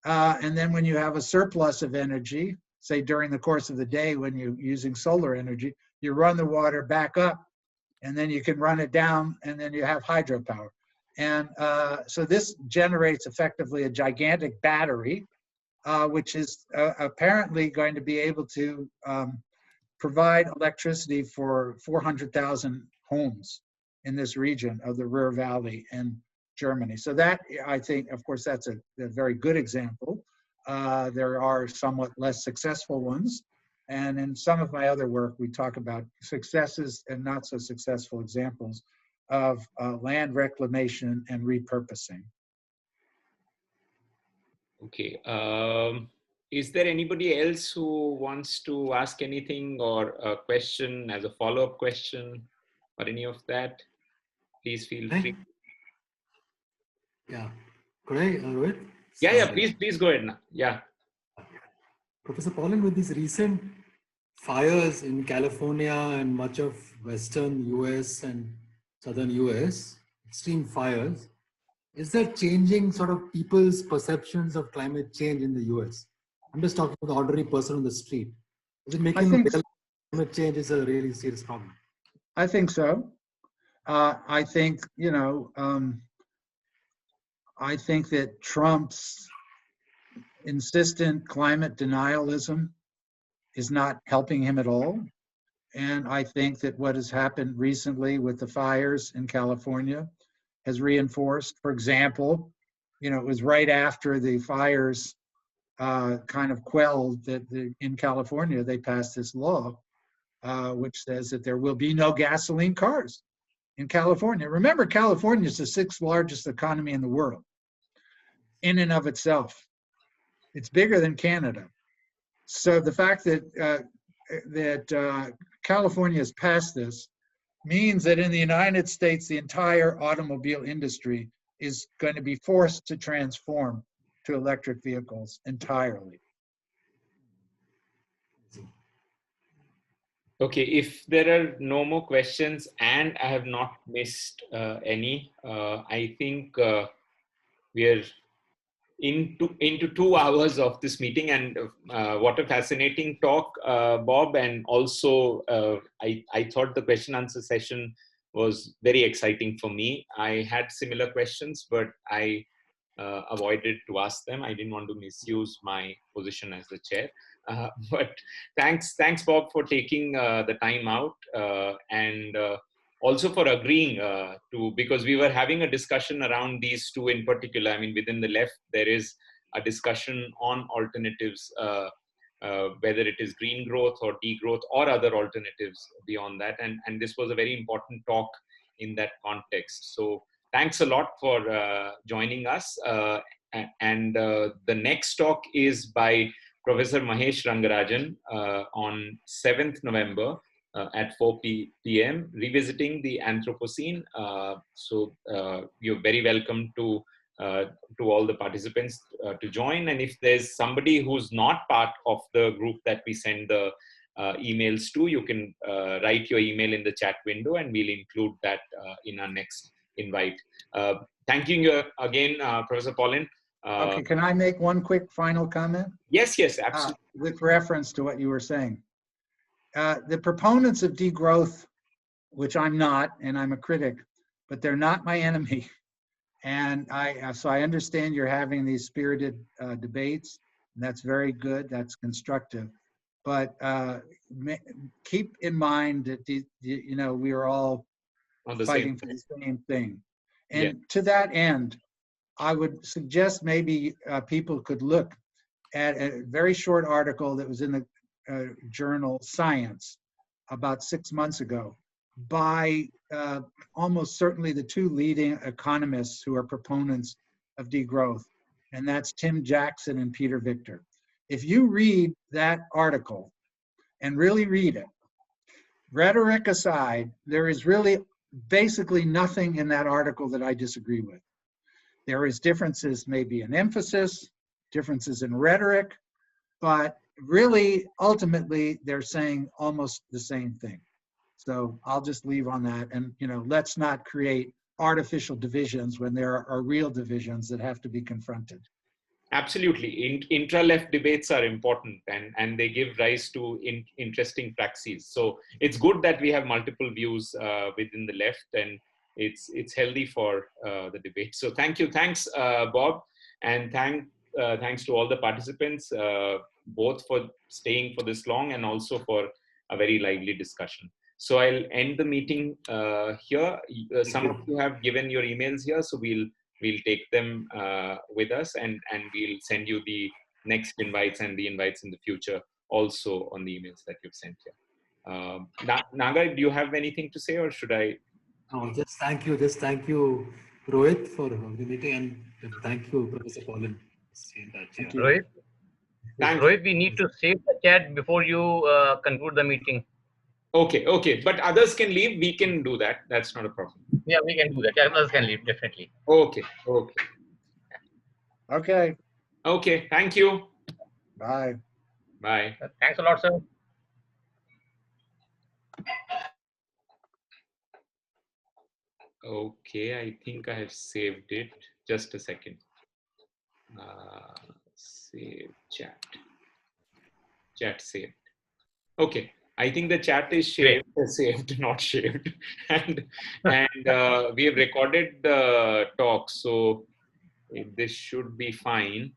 And then when you have a surplus of energy, say during the course of the day when you're using solar energy, you run the water back up, and then you can run it down, and then you have hydropower. And so this generates effectively a gigantic battery, which is apparently going to be able to provide electricity for 400,000 homes in this region of the Ruhr Valley in Germany. So that, I think, of course, that's a very good example. There are somewhat less successful ones. And in some of my other work, we talk about successes and not so successful examples of land reclamation and repurposing. Okay. Is there anybody else who wants to ask anything or a question as a follow-up question or any of that? Please feel free. Yeah. Could I, Rohit? Yeah, please go ahead now. Yeah. Professor Pollin, with these recent fires in California and much of Western US and southern US, extreme fires. Is that changing sort of people's perceptions of climate change in the US? I'm just talking to the ordinary person on the street. Is it I making them think, realize climate change is a really serious problem? I think so. I think, I think that Trump's insistent climate denialism is not helping him at all. And I think that what has happened recently with the fires in California has reinforced, for example, it was right after the fires kind of quelled that in California, they passed this law, which says that there will be no gasoline cars in California. Remember, California is the 6th largest economy in the world in and of itself. It's bigger than Canada. So the fact that California has passed this means that in the United States, the entire automobile industry is going to be forced to transform to electric vehicles entirely. Okay, if there are no more questions and I have not missed any, I think we are into 2 hours of this meeting, and what a fascinating talk, Bob. And also, I thought the question answer session was very exciting for me. I had similar questions, but I avoided to ask them. I didn't want to misuse my position as the chair. But thanks, Bob, for taking the time out and also for agreeing because we were having a discussion around these two in particular. I mean, within the left, there is a discussion on alternatives, whether it is green growth or degrowth or other alternatives beyond that. And this was a very important talk in that context. So thanks a lot for joining us. And the next talk is by Professor Mahesh Rangarajan on 7th November at 4 p.m. revisiting the Anthropocene. So you're very welcome to all the participants to join. And if there's somebody who's not part of the group that we send the emails to, you can write your email in the chat window and we'll include that in our next invite. Thanking you again, Professor Pollin. Okay, can I make one quick final comment? Yes, absolutely. With reference to what you were saying. The proponents of degrowth, which I'm not, and I'm a critic, but they're not my enemy. And so I understand you're having these spirited debates, and that's very good, that's constructive. But keep in mind that we are all fighting for the same thing. And to that end, I would suggest maybe people could look at a very short article that was in the journal Science about 6 months ago by almost certainly the two leading economists who are proponents of degrowth, and that's Tim Jackson and Peter Victor. If you read that article and really read it, rhetoric aside, there is really basically nothing in that article that I disagree with. There is differences maybe in emphasis, differences in rhetoric, but really, ultimately, they're saying almost the same thing. So I'll just leave on that. And, let's not create artificial divisions when there are real divisions that have to be confronted. Absolutely. Intra-left debates are important and they give rise to interesting praxis. So it's good that we have multiple views within the left, and it's healthy for the debate. So thank you. Thanks, Bob. And thanks to all the participants, both for staying for this long and also for a very lively discussion. So I'll end the meeting here. Some of you have given your emails here, so we'll take them with us, and we'll send you the next invites and the invites in the future also on the emails that you've sent here. Naga, do you have anything to say, or should I? No, just thank you, Rohit, for the meeting, and thank you, Professor Pollin. Rohit, we need to save the chat before you conclude the meeting. Okay. But others can leave. We can do that. That's not a problem. Yeah, we can do that. Yeah, others can leave, definitely. Okay. Okay. Thank you. Bye. Thanks a lot, sir. Okay, I think I have saved it. Just a second. Save chat. Chat saved. Okay, I think the chat is Great. saved, not shaved, and we have recorded the talk, so this should be fine.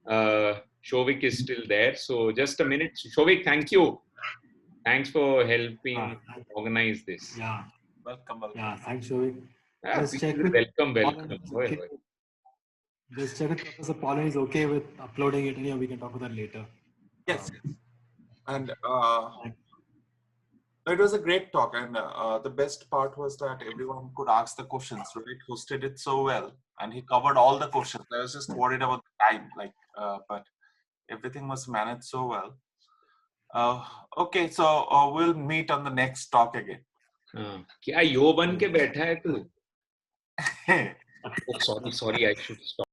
Shovik is still there, so just a minute. Shovik, thank you. Thanks for helping organize this. Yeah. Welcome, welcome. Yeah. Thanks, Shovik. Ah, Just check with welcome. Pollin if it's okay. Just check with Professor Pollin is okay with uploading it, and yeah, we can talk about that later. Yes, yes. And it was a great talk, and the best part was that everyone could ask the questions. Right, hosted it so well, and he covered all the questions. I was just worried about the time, but everything was managed so well. Okay, so we'll meet on the next talk again. क्या यो बन के बैठा है तू? Oh, sorry, I should stop.